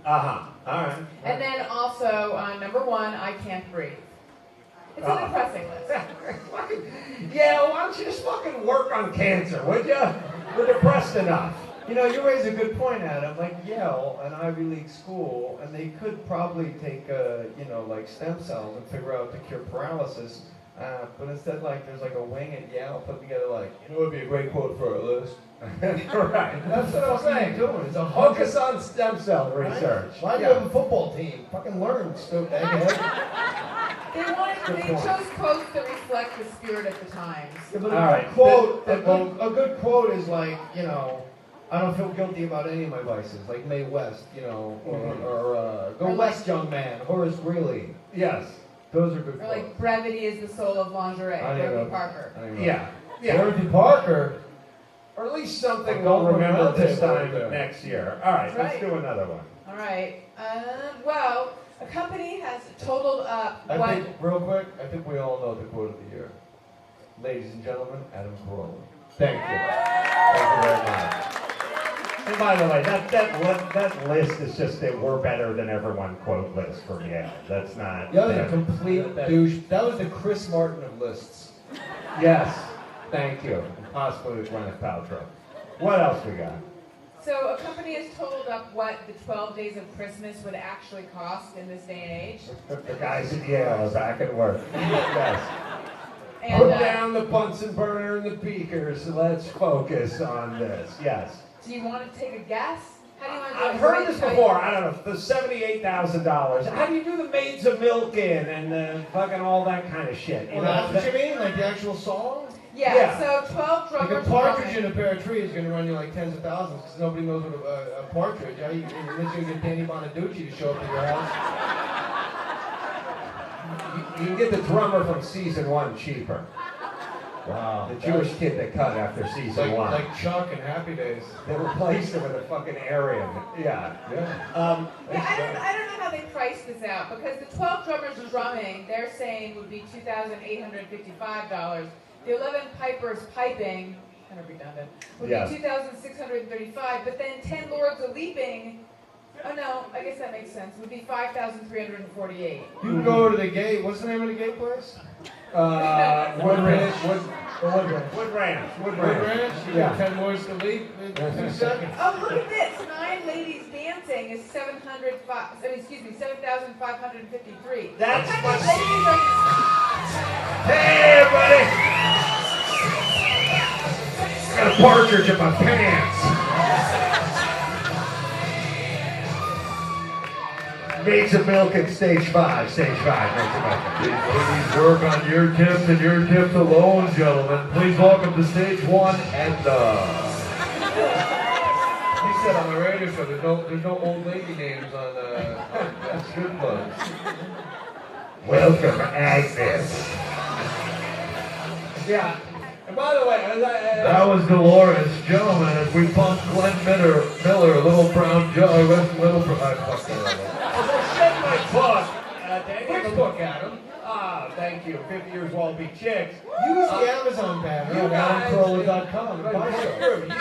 Uh-huh. All right. And then also, number 1, I can't breathe. It's a depressing list. Yeah, why don't you just fucking work on cancer, would you? We're depressed enough. You know, you raise a good point, Adam. Like Yale, an Ivy League school, and they could probably take, like stem cells and figure out to cure paralysis. But instead, like, there's like a wing at Yale put together, like, it would be a great quote for our list. Right. That's what I'm saying. Doing. It's a Focus on stem cell research. Why do you have a football team? Fucking learn, stupid egghead. They chose quotes that reflect the spirit of the times. Yeah, but All a right. good quote, a good quote is like, I don't feel guilty about any of my vices, like Mae West, or Go West, young man, Horace Greeley. Yes. Those are good Or quotes. like, brevity is the soul of lingerie, I don't Dorothy know. Parker. Yeah. Yeah. Dorothy Parker. Or at least something Don't we'll remember remember this it. time next year. All right, That's let's right. do another one. All right. Well, a company has totaled up I what... think, real quick, I think we all know the quote of the year. Ladies and gentlemen, Adam Carolla. Thank you. Thank you very much. And by the way, that list is just a "we're better than everyone" quote list from Yale. That's not. That was a complete douche. That was the Chris Martin of lists. Yes. Thank you. And possibly with Gwyneth Paltrow. What else we got? So a company has totaled up what the 12 days of Christmas would actually cost in this day and age. The guys at Yale are back at work. Yes. And, Put down the Bunsen burner and the beakers. Let's focus on this. Yes. do you want to take a guess? How do you want to do I've it? heard this before. I don't know. The $78,000. How do you do the Maids of Milk in and fucking all that kind of shit? You Well, know? that's what you mean? Like the actual song? Yeah, so 12 Like drummers a partridge drumming. in a pear of trees is going to run you like tens of thousands because nobody knows what a partridge. Unless you can get Danny Bonaducci to show up at your house. You can get the drummer from season 1 cheaper. Wow. The Jewish kid that cut after season 1. Like Chuck and Happy Days. They replaced him with a fucking Aryan. Yeah. Yeah, I don't know how they priced this out because the 12 drummers drumming, they're saying would be $2,855. The 11 pipers piping, kind of redundant, would be $2,635. But then 10 lords a leaping. Oh no, I guess that makes sense. Would be $5,348. You can go to the gay. What's the name of the gay place? Wood Ranch. Wood Ranch. You Yeah. got 10 lords to leap in 2 seconds. Oh, look at this! 9 ladies dancing is $7,553. That's what kind what- of ladies are Hey, everybody! Got a partridge in my pants. Maids of milk at stage 5. Stage 5. Maids of milk. Please work on your tips and your tips alone, gentlemen. Please welcome to stage 1 and He said on the radio show, there's no old lady names on strip clubs. Welcome, Agnes. Yeah. And by the way, that was Dolores, gentlemen. As we pump Glenn Miller, Little Brown Joe, as I said in my book, Which book, Adam? thank you. 50 Years Wallaby Chicks. Use the Amazon banner at AdamCarolla.com.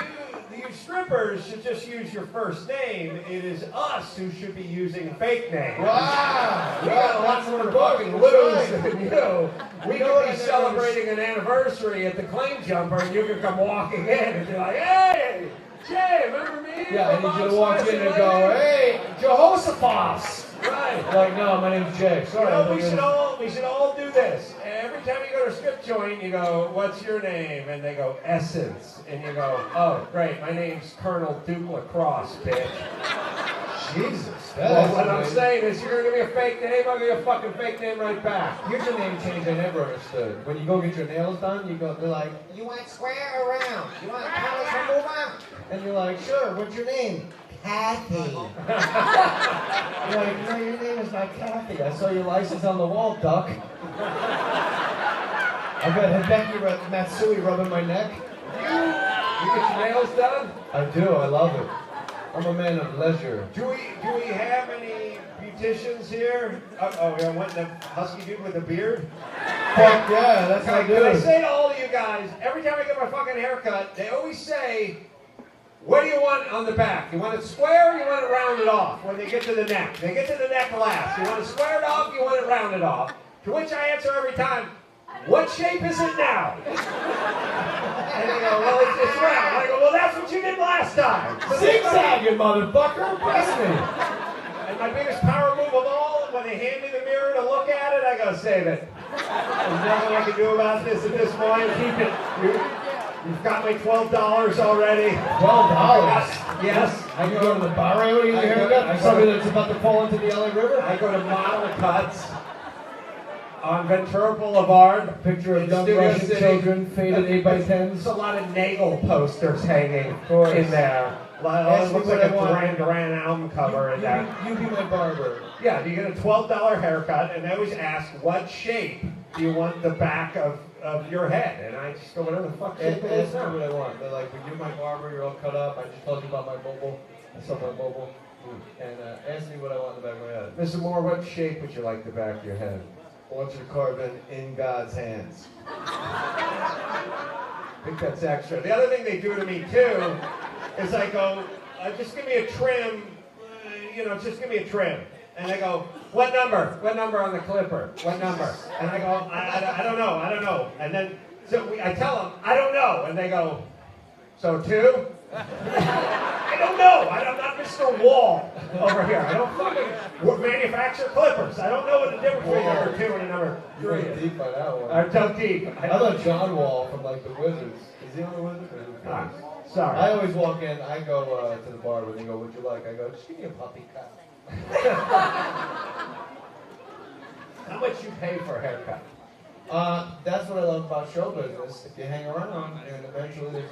You strippers should just use your first name. It is us who should be using fake names. Wow! We got a lot more to fucking lose than you. We could be celebrating an anniversary at the Claim Jumper, and you can come walking in and be like, "Hey, Jay, remember me?" Yeah, I need you to walk in and go, "Hey, Jehoshaphat." Right. Like, no, my name's Jay. Sorry. We should all do this. Every time you go to a strip joint, you go, "What's your name?" And they go, "Essence." And you go, "Oh, great, my name's Colonel Duke Lacrosse, bitch." Jesus. Well, what I'm saying is, you're gonna give me a fake name, I'll give you a fucking fake name right back. Here's a name change I never understood. When you go get your nails done, they're like, You want square or round? You want a polish remover? and you're like, sure, what's your name? Kathy. You're like, no, your name is not Kathy. I saw your license on the wall, duck. I got Hideki Matsui rubbing my neck. You get your nails done? I do, I love it. I'm a man of leisure. Do we have any beauticians here? Oh, we want the husky dude with the beard? Fuck yeah, that's what I do. Can I say to all of you guys, every time I get my fucking haircut, they always say, what do you want on the back? You want it square or you want it rounded off when they get to the neck? They get to the neck last. You want it squared off, you want it rounded off. To which I answer every time, what shape is it now? And they go, well, it's round. I go, well, that's what you did last time. Zigzagging, motherfucker, impress me. And my biggest power move of all, when they hand me the mirror to look at it, I go, save it. There's nothing I can do about this at this point. Keep it. You've got my $12 already. $12? Yes. I can go to the barrio to get your haircut. Somebody that's about to fall into the LA River. I go to Model Cuts on Ventura Boulevard. Picture of in young Studio Russian City. children, faded 8x10s. There's a lot of Nagel posters hanging in there. It looks like a Duran Duran album cover in there. You be my barber. Yeah, you get a $12 haircut, and they always ask, what shape do you want the back of your head? And I just go, whatever the fuck shape it is. Ask me what I want. They're like, when you're my barber, you're all cut up. I just told you about my mobile. I saw my mobile. And ask me what I want in the back of my head. Mr. Mohr, what shape would you like the back of your head? I want you to carve in God's hands. I think that's extra. The other thing they do to me, too, is I go, just give me a trim, just give me a trim. And they go, what number? What number on the clipper? What number? And I go, I don't know. And then I tell them, I don't know. And they go, so 2? I don't know. I'm not Mr. Wall over here. I don't fucking manufacture clippers. I don't know what the difference between number 2 and number 3 You went is. deep by that one. I dug deep. I thought John Wall from like the Wizards. Is he on the Wizards? Sorry. I always walk in, I go to the barber and they go, what'd you like? I go, just give me a puppy cut. How much you pay for a haircut? That's what I love about show business. If you hang around, and eventually there's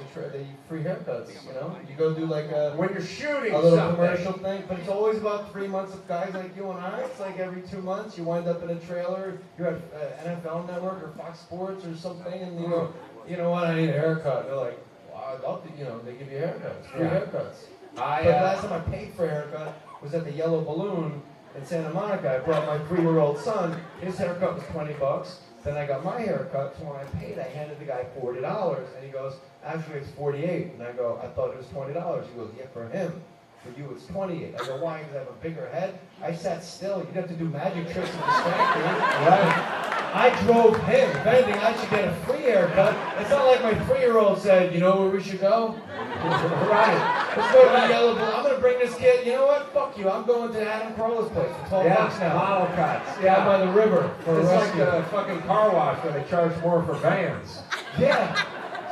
free haircuts. You know, you go do like when you're shooting a little something. commercial thing, but it's always about 3 months of guys like you and I. It's like every 2 months you wind up in a trailer. You're at NFL Network or Fox Sports or something, and you go, you know what? I need a haircut. They're like, well, I'd love to. You know, they give you haircuts, free haircuts. But the last time I paid for a haircut was at the Yellow Balloon in Santa Monica. I brought my 3-year-old son. His haircut was $20. Then I got my haircut, so when I paid, I handed the guy $40, and he goes, actually it's $48. And I go, I thought it was $20. He goes, yeah, for him. For you, it's $28. I go, why? Because I have a bigger head. I sat still. You'd have to do magic tricks to distract me. Right? I drove him. If anything, I should get a free haircut. It's not like my 3-year-old said, you know where we should go? Right. Let's go to the Yellow Balloon. I'm going to bring this kid. You know what? Fuck you. I'm going to Adam Carolla's place for $12 now. Model cuts. Down by the river for It's a like rescue. the fucking car wash where they charge more for vans. Yeah.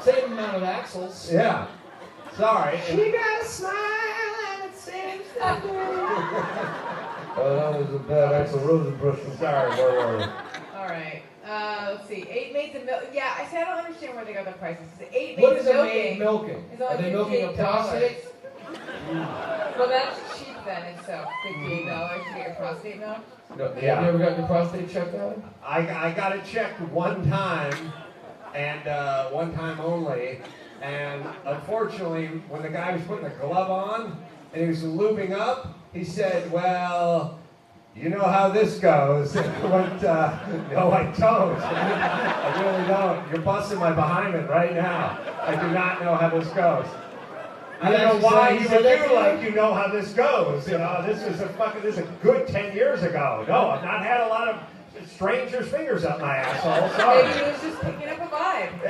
Same amount of axles. Yeah. Sorry. She got a smile and it seems to do. Oh, that was a bad Alison Rosen impression. Sorry, where All right. Let's see. 8 maids and milk. Yeah, I say I don't understand where they got the prices. 8 maids What is a milking. maid milking? Is only Are they milking a $58. prostate? Well, that's cheap then. It's $58 to get your prostate milk. No, Yeah. Have you ever gotten your prostate checked out? I got it checked one time, and one time only. And unfortunately, when the guy was putting the glove on and he was lubing up, he said, well, you know how this goes. And I went, no, I don't. I really don't. You're busting my behind right now. I do not know how this goes. I don't know why you would do like you know how this goes. You know, this is a good 10 years ago. No, I've not had a lot of strangers' fingers up my asshole. Sorry. Maybe he was just picking up a vibe.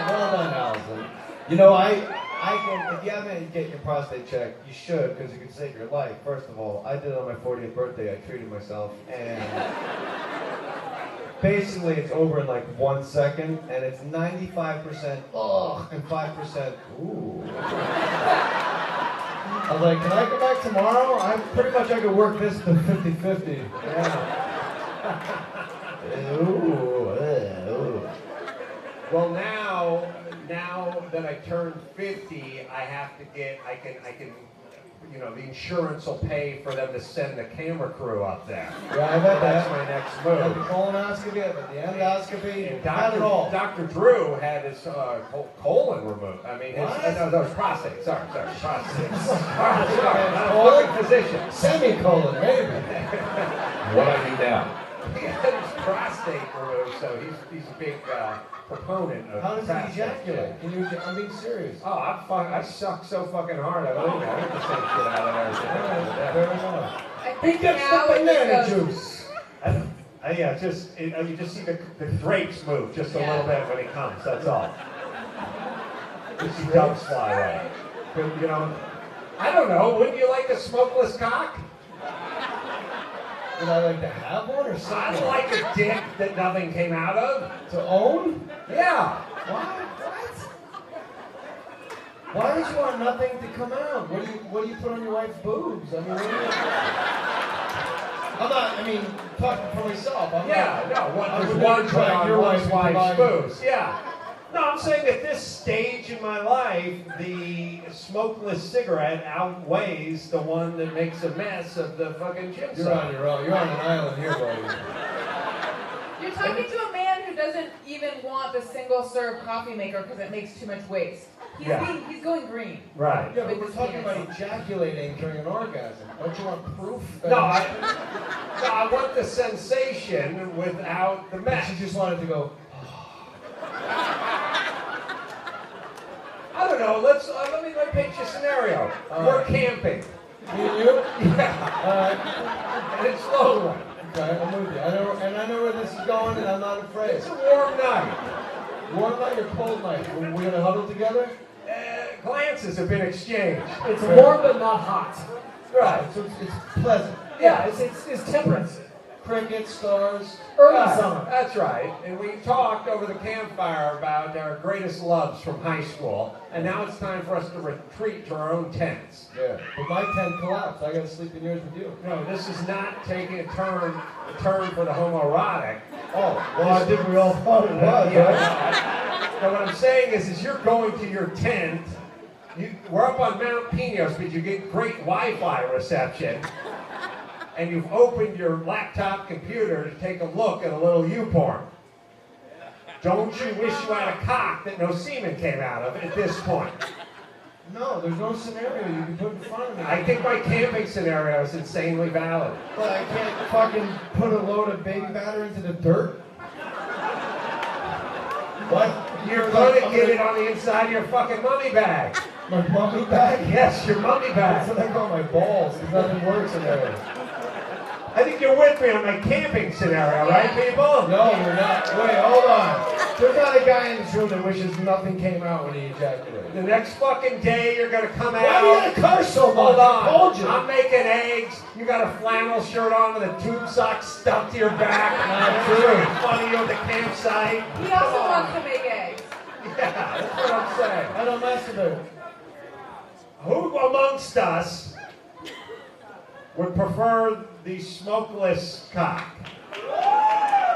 Well done, Alison. You know, I can, if you haven't get your prostate checked, you should, because you can save your life. First of all, I did it on my 40th birthday. I treated myself, and basically it's over in like 1 second, and it's 95% ugh and 5% ooh. I was like, can I come back tomorrow? I could work this to 50-50. Yeah. Ooh. Well, now that I turned 50, I have to I can, you know, the insurance will pay for them to send the camera crew up there. Yeah, I bet That's my next I had the move. colonoscopy, I had the endoscopy, And had it all. Dr. Drew had his colon removed. I mean, no, it was prostate. Sorry, prostate. Sorry, I'm a fucking physician. Semicolon, maybe. What I do now? He had his prostate removed, so he's a big proponent of How does prostate. he ejaculate? I'm being serious. Oh, I suck so fucking hard. I believe it. I get the same shit out of there. Fair enough. I He think gets now the it banana just goes. juice. You just see the drapes move just a little bit when he comes. That's all. Just see doves fly away. But, you know, I don't know. Wouldn't you like a smokeless cock? Would I like to have one or something? I'd like a dick that nothing came out of. To own? Yeah. Why? What? Why would you want nothing to come out? What do you put on your wife's boobs? I mean, talking for myself. One put on your one's wife's wife's boobs. Yeah. No, I'm saying at this stage in my life, the smokeless cigarette outweighs the one that makes a mess of the fucking gym You're site. on your own. You're on an island here, buddy. You're talking to a man who doesn't even want the single-serve coffee maker because it makes too much waste. He's going green. Right. Yeah, but we're talking about ejaculating during an orgasm. Don't you want proof? No, I want the sensation without the mess. She just wanted to go. I don't know. Let me paint you a scenario. We're camping. Me and you? Yeah. And it's lonely. Okay, I'm with you. I know where this is going, and I'm not afraid. It's a warm night. Warm night or cold night? We're gonna huddle together? Glances have been exchanged. It's warm but not hot. Right. So it's pleasant. Yeah, it's temperance. Cricket stars. Early summer. That's right. And we talked over the campfire about our greatest loves from high school, and now it's time for us to retreat to our own tents. Yeah, but my tent collapsed. I got to sleep in yours with you. No, this is not taking a turn for the homoerotic. Oh, well, I think we all thought it was, right? Now, what I'm saying is you're going to your tent. We're up on Mount Pinos, but you get great Wi-Fi reception. And you've opened your laptop computer to take a look at a little YouPorn. Don't you wish you had a cock that no semen came out of at this point? No, there's no scenario you can put in front of me. I think my camping scenario is insanely valid. But I can't fucking put a load of baby batter into the dirt? What? You're going to get it on the inside of your fucking mummy bag. My mummy bag? Yes, your mummy bag. That's what I call my balls, because nothing works in there. I think you're with me on my camping scenario, right, people? No, we're not. Wait, hold on. There's not a guy in this room that wishes nothing came out when he ejaculated. The next fucking day, you're going to come out. Why do you gotta curse so much? Hold on. I told you. I'm making eggs. You got a flannel shirt on with a tube sock stuck to your back. Not true. Funny, you at the campsite. He also wants to make eggs. Yeah, that's what I'm saying. I don't masturbate. Who amongst us would prefer the smokeless cock?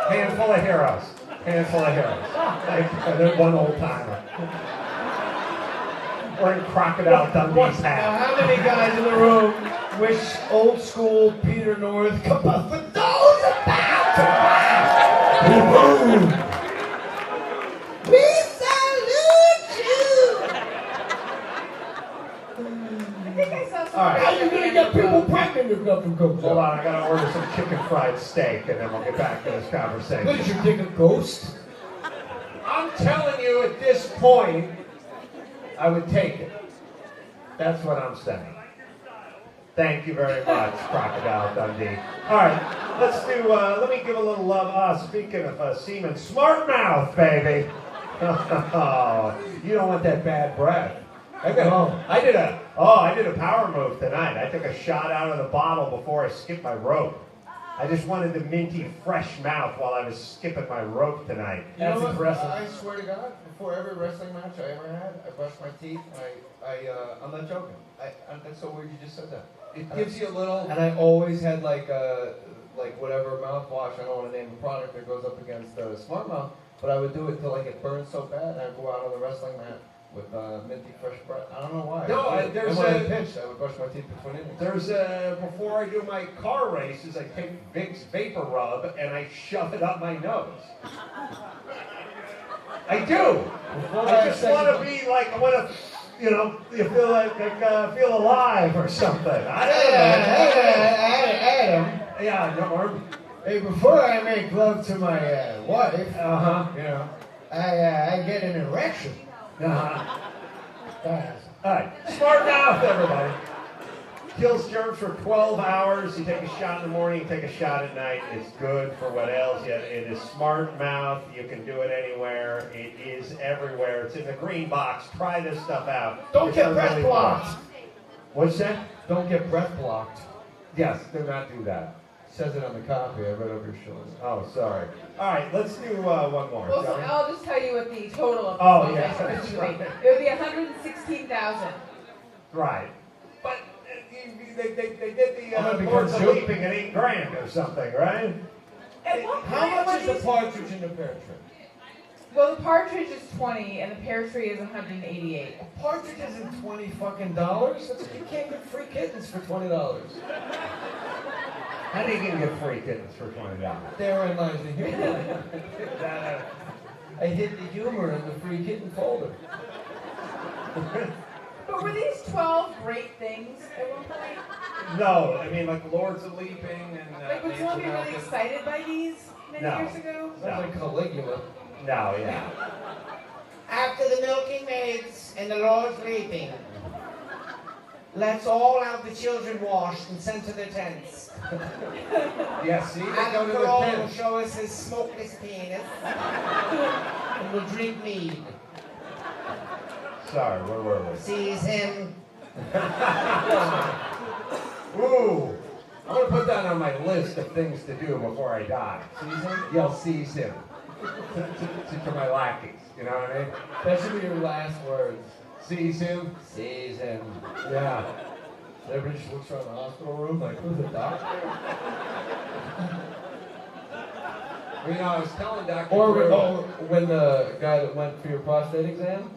Handful of heroes. Handful of heroes. Like one old timer. We're in Crocodile Dundee's Now, hat. how many guys in the room wish old school Peter North come up with those about to We salute you! I think I saw some. All right. How you gonna get people pregnant if nothing comes Hold up? on, I gotta order some chicken fried steak and then we'll get back to this conversation. What, did you dig a ghost? I'm telling you at this point, I would take it. That's what I'm saying. Thank you very much, Crocodile Dundee. All right, let me give a little love. Speaking of semen, smart mouth, baby. You don't want that bad breath. I did a power move tonight. I took a shot out of the bottle before I skipped my rope. I just wanted the minty, fresh mouth while I was skipping my rope tonight. That's impressive. I swear to God, before every wrestling match I ever had, I brushed my teeth and I'm not joking. That's so weird you just said that. It gives you a little. And I always had like whatever mouthwash, I don't want to name the product that goes up against Smart Mouth, but I would do it until it burned so bad I'd go out on the wrestling mat with minty fresh breath. I don't know why. No, and when I pinched, I would brush my teeth between innings. Before I do my car races, I take Vicks Vapor Rub and I shove it up my nose. I do. I just want to be like, you feel alive or something. I don't know. Adam. Yeah, Norm. Hey, before I make love to my wife, I get an erection. All right, smart mouth, everybody. Kills germs for 12 hours. You take a shot in the morning, you take a shot at night. It's good for what else? Yeah, it is smart mouth. You can do it anywhere. It is everywhere. It's in the green box. Try this stuff out. Don't It's get breath really blocked. fun. What's that? Don't get breath blocked. Yes, do not do that. Says it on the copy. I read over your shoulder. Oh, sorry. All right, let's do one more. Well, so Johnny? I'll just tell you what the total of the Oh, smoke yeah, is that's usually. right. It would be 116,000. Right. But they did I'm gonna the be Lords of consumed. Leaping at $8,000 or something, right? At what How point much were is the these- partridge in the pear tree? Well, the partridge is 20 and the pear tree is 188. A partridge isn't $20 fucking dollars. You can't get free kittens for $20. How do you can get free kittens for $20? Therein lies the humor. I hid the humor in the free kitten folder. But were these 12 great things at one point? No, I mean like Lords of Leaping and. Like, would someone be really excited by these many No. years ago? Sounds like Caligula. No, yeah. After the milking maids and the Lord's leaping, let's all have the children washed and sent to their tents. Yeah, see, they go Adam to the Carolla will tent. show us his smokeless penis, and we'll drink mead. Sorry, where were we? Seize him. Ooh, I'm gonna put that on my list of things to do before I die. Seize him? Yell, seize him. to my lackeys, you know what I mean? That should be your last words. Seize him. Seize him. Yeah. Everybody just looks around the hospital room like, who's the doctor? Well, you know, I was telling Dr. Or Drew, when the guy that went for your prostate exam,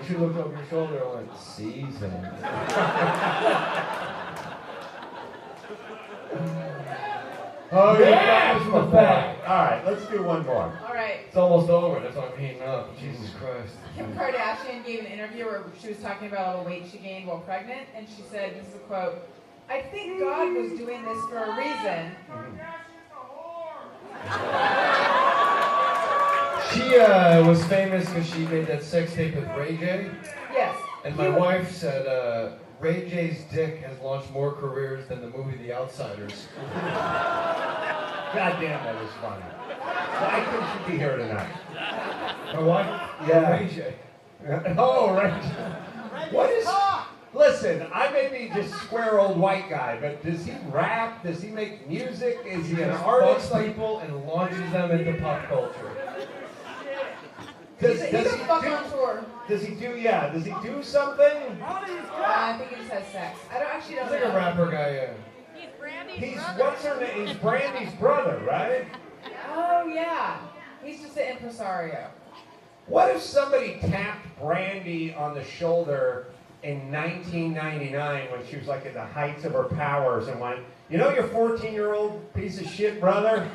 she looked over your shoulder and went, seize him. oh, Yeah, that was the fact. All right, let's do one more. All right. It's almost over. That's why I'm heating up. Jesus Christ. Kim Kardashian gave an interview where she was talking about all the weight she gained while pregnant, and she said, this is a quote, "I think God was doing this for a reason." She was famous because she made that sex tape with Ray J. Yes. And my wife said Ray J's dick has launched more careers than the movie The Outsiders. God damn, that was funny. Why couldn't you be here tonight? My wife? Yeah. Ray J. Oh, right. What is... Listen, I may be just square old white guy, but does he rap? Does he make music? Is he an artist? Fucks people and launches them into pop culture. He's a fuck on tour. Does he do something? I think he just has sex. I don't He's know. like a rapper guy, yeah. What's her name? He's Brandy's brother, right? Oh, yeah. He's just an impresario. What if somebody tapped Brandy on the shoulder in 1999 when she was like at the heights of her powers and went, you know your 14-year-old piece of shit brother?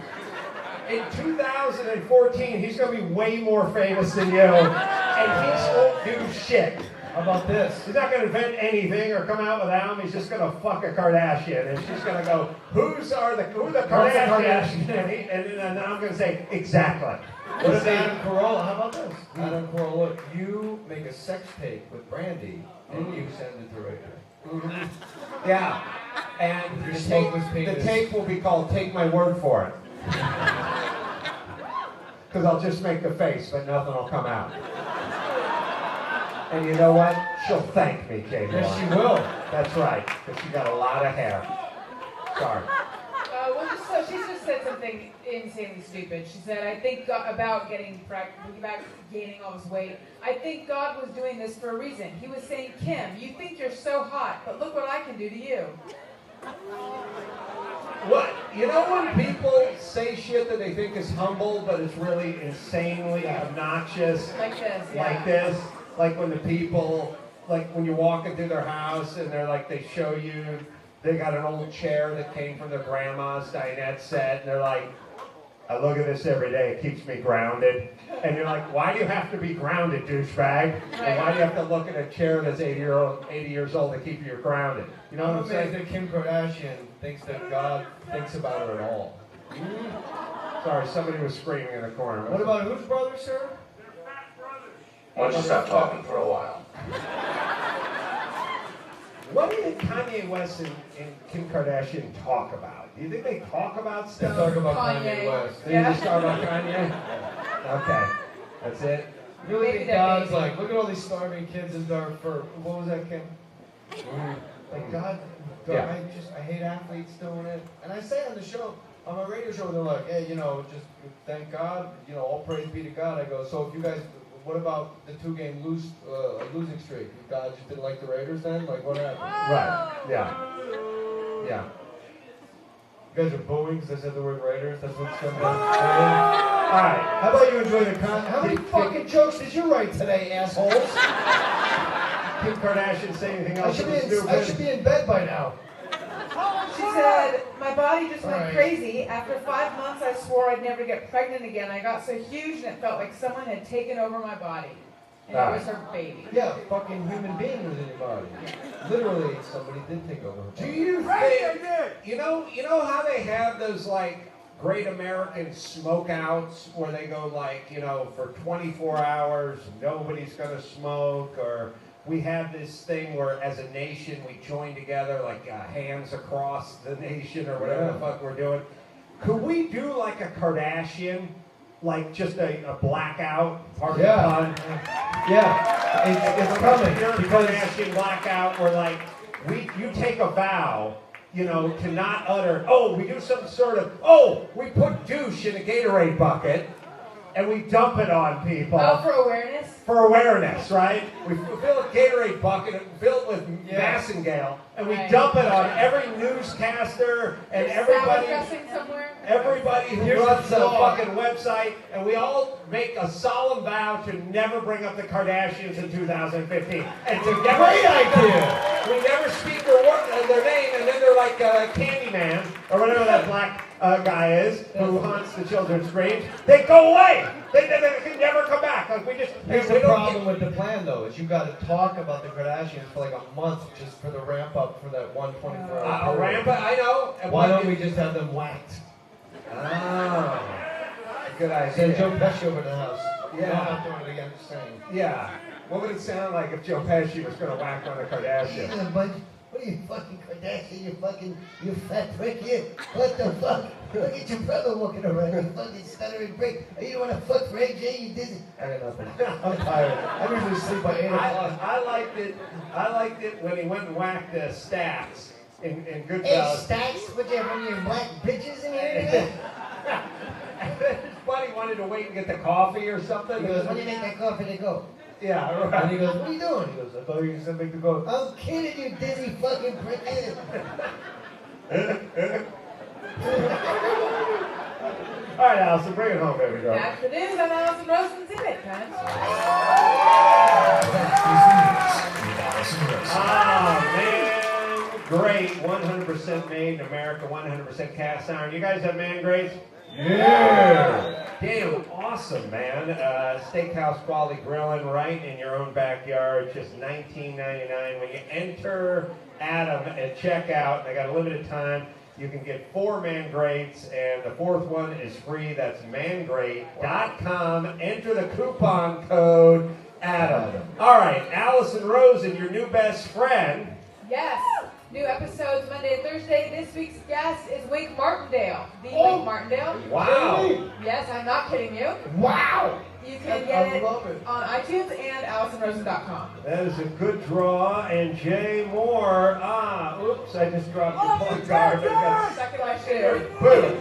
In 2014, he's going to be way more famous than you, and he won't do shit. How about this? He's not going to invent anything or come out with an album. He's just going to fuck a Kardashian, and she's going to go, who the Kardashian? And then I'm going to say, exactly. What is Adam Carolla? How about this? Adam Carolla, you make a sex tape with Brandy, and you send it to Ray J. Yeah. And the tape will be called Take My Word For It. Because I'll just make the face, but nothing will come out. And you know what? She'll thank me, Jay Mohr. Yes, she will. That's right, because she got a lot of hair. Sorry. She just said something insanely stupid. She said, I think about gaining all this weight. I think God was doing this for a reason. He was saying, Kim, you think you're so hot, but look what I can do to you. What? You know when people say shit that they think is humble, but it's really insanely obnoxious? Like this, yeah. Like this? Like when the people, like when you're walking through their house and they're like, they show you, they got an old chair that came from their grandma's dinette set, and they're like, I look at this every day, it keeps me grounded. And you're like, why do you have to be grounded, douchebag? And why do you have to look at a chair that's 80 years old to keep you grounded? You know what I'm saying? That Kim Kardashian thinks that God thinks about her at all. Sorry, somebody was screaming in the corner. What about whose brother, sir? Why don't you stop talking for a while? What did Kanye West and Kim Kardashian talk about? Do you think they talk about stuff? They talk about Kanye West. They just talk about Kanye? Okay. That's it? You really think God's like, look at all these starving kids in Darfur. What was that, Kim? Like, God, Yeah. I hate athletes doing it. And I say on the show, on my radio show, they're like, hey, just thank God, all praise be to God. I go, so if you guys, what about the 2-game losing streak? God just didn't like the Raiders then? Like, what happened? Right. Yeah. Yeah. You guys are booing because I said the word Raiders? That's what's coming out. All right. How about you enjoy the content? How many fucking jokes did you write today, assholes? Kim Kardashian say anything else? I should be in bed by now. She said, my body just went crazy. After 5 months, I swore I'd never get pregnant again. I got so huge and it felt like someone had taken over my body. And it was her baby. Yeah, fucking human being was in your body. Literally, somebody did take over her body. Do you think, you know how they have those like Great American Smokeouts where they go like, for 24 hours, nobody's gonna smoke, or we have this thing where as a nation we join together like hands across the nation or whatever the fuck we're doing. Could we do like a Kardashian, like just a blackout, pardon the pun? Yeah, it's coming. You're a Kardashian blackout where like you take a vow cannot utter, we do some sort of, we put douche in a Gatorade bucket and we dump it on people. Oh, for awareness? For awareness, right? We fill a Gatorade bucket, fill it with Massengale, and we dump it on every newscaster and everybody who runs a fucking website, and we all make a solemn vow to never bring up the Kardashians in 2015. And to never Great idea! We never speak their name, and then they're like Candyman, or whatever that black guy is, who haunts the children's dreams. They go away! They can never come back. Like, Here's the problem with the plan, though, is you got to talk about the Kardashians for like a month just for the ramp up for that 124-hour ramp up, I know. And why don't we just have them whacked? Good idea. Send Joe Pesci over to the house. Yeah. No, I'm not doing it again, just saying. Yeah. What would it sound like if Joe Pesci was going to whack on the Kardashians? Yeah, but what are you fucking Kardashian? You fat prick, you. What the fuck? Look at your brother walking around, you fucking stuttering prick. You don't want to fuck for AJ, you dizzy. I got nothing. I'm tired. I usually sleep by 8 o'clock. I liked it when he went and whacked the Stacks in Goodfellas. Hey, Stacks, what you have one of your black bitches in here? And then his buddy wanted to wait and get the coffee or something. He goes, when do you make that coffee to go? Yeah, right. And he goes, what are you doing? He goes, I thought you were going to make the go. I'm kidding you, dizzy fucking prick. All right, Alison, bring it home, baby girl. That's the news. I'm Alison Rosen. Zip it, guys. Man, great. 100% made in America, 100% cast iron. You guys have man grades? Yeah. Damn, awesome, man. Steakhouse quality grilling right in your own backyard, just $19.99. When you enter Adam at checkout, and I got a limited time, you can get 4 man grates, and the 4th one is free. That's mangrate.com. Enter the coupon code Adam. All right, Alison Rosen, your new best friend. Yes. New episodes Monday and Thursday. This week's guest is Wink Martindale. Wink Martindale. Wow. Yes, I'm not kidding you. Wow. You can get it on iTunes and AlisonRosen.com. That is a good draw. And Jay Mohr. Oops, I just dropped the phone card. Stuck in my shoe. Boom.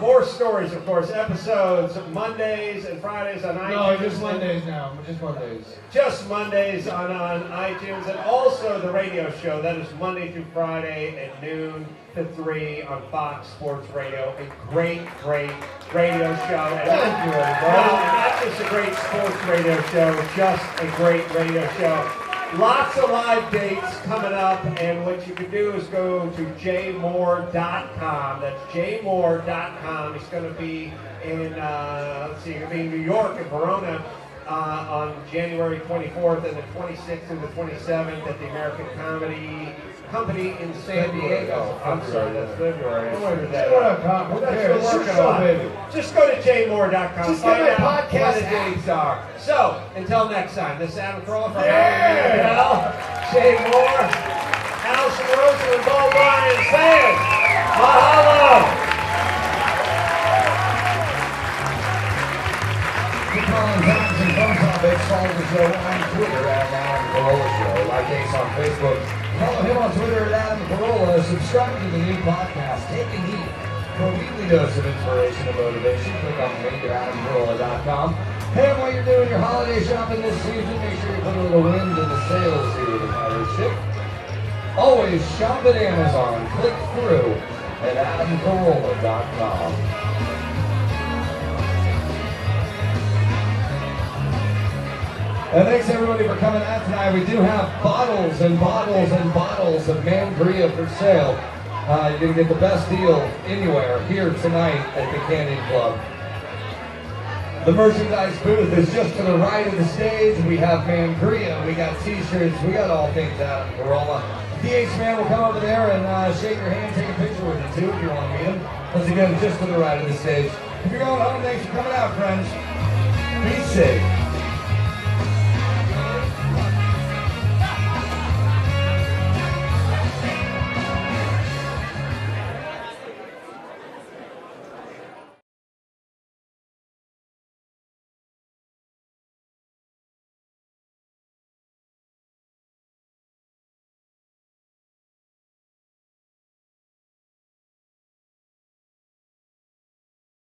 More stories, of course. Episodes Mondays and Fridays on iTunes. No, just Mondays now. Just Mondays. Just Mondays on iTunes, and also the radio show. That is Monday through Friday at noon to 3 on Fox Sports Radio. A great radio show. And Thank you, everybody. not just a great sports radio show, just a great radio show. Lots of live dates coming up, and what you can do is go to jaymohr.com. That's jaymohr.com. It's going to be in, New York and Verona on January 24th and the 26th and the 27th at the American Comedy Company in San Diego. I'm sorry, that's February. Just go to jaymohr.com. Just get my Find out podcast what the dates are. So, until next time, this is Adam Carolla from Howie Mandel, Jay Mohr, Alison Rosen, and Bryan saying mahalo. Keep calling times and phone topics. Follow the show on Twitter at Adam Carolla Show. Like Ace on Facebook. Follow him on Twitter at Adam Carolla. Subscribe to the new podcast, Taking Heat. For a weekly dose of inspiration and motivation, click on the link at adamcarolla.com. Hey, while you're doing your holiday shopping this season, make sure you put a little wind in the sails here to pirate ship. Always shop at Amazon. Click through at adamcarolla.com. And thanks everybody for coming out tonight. We do have bottles and bottles and bottles of Mangria for sale. You're going to get the best deal anywhere here tonight at the Canyon Club. The merchandise booth is just to the right of the stage. We have Mangria, we got t-shirts, we got all things Adam Carolla. DH Man will come over there and shake your hand, take a picture with you too if you want to meet him. Once again, just to the right of the stage. If you're going home, thanks for coming out, friends. Be safe.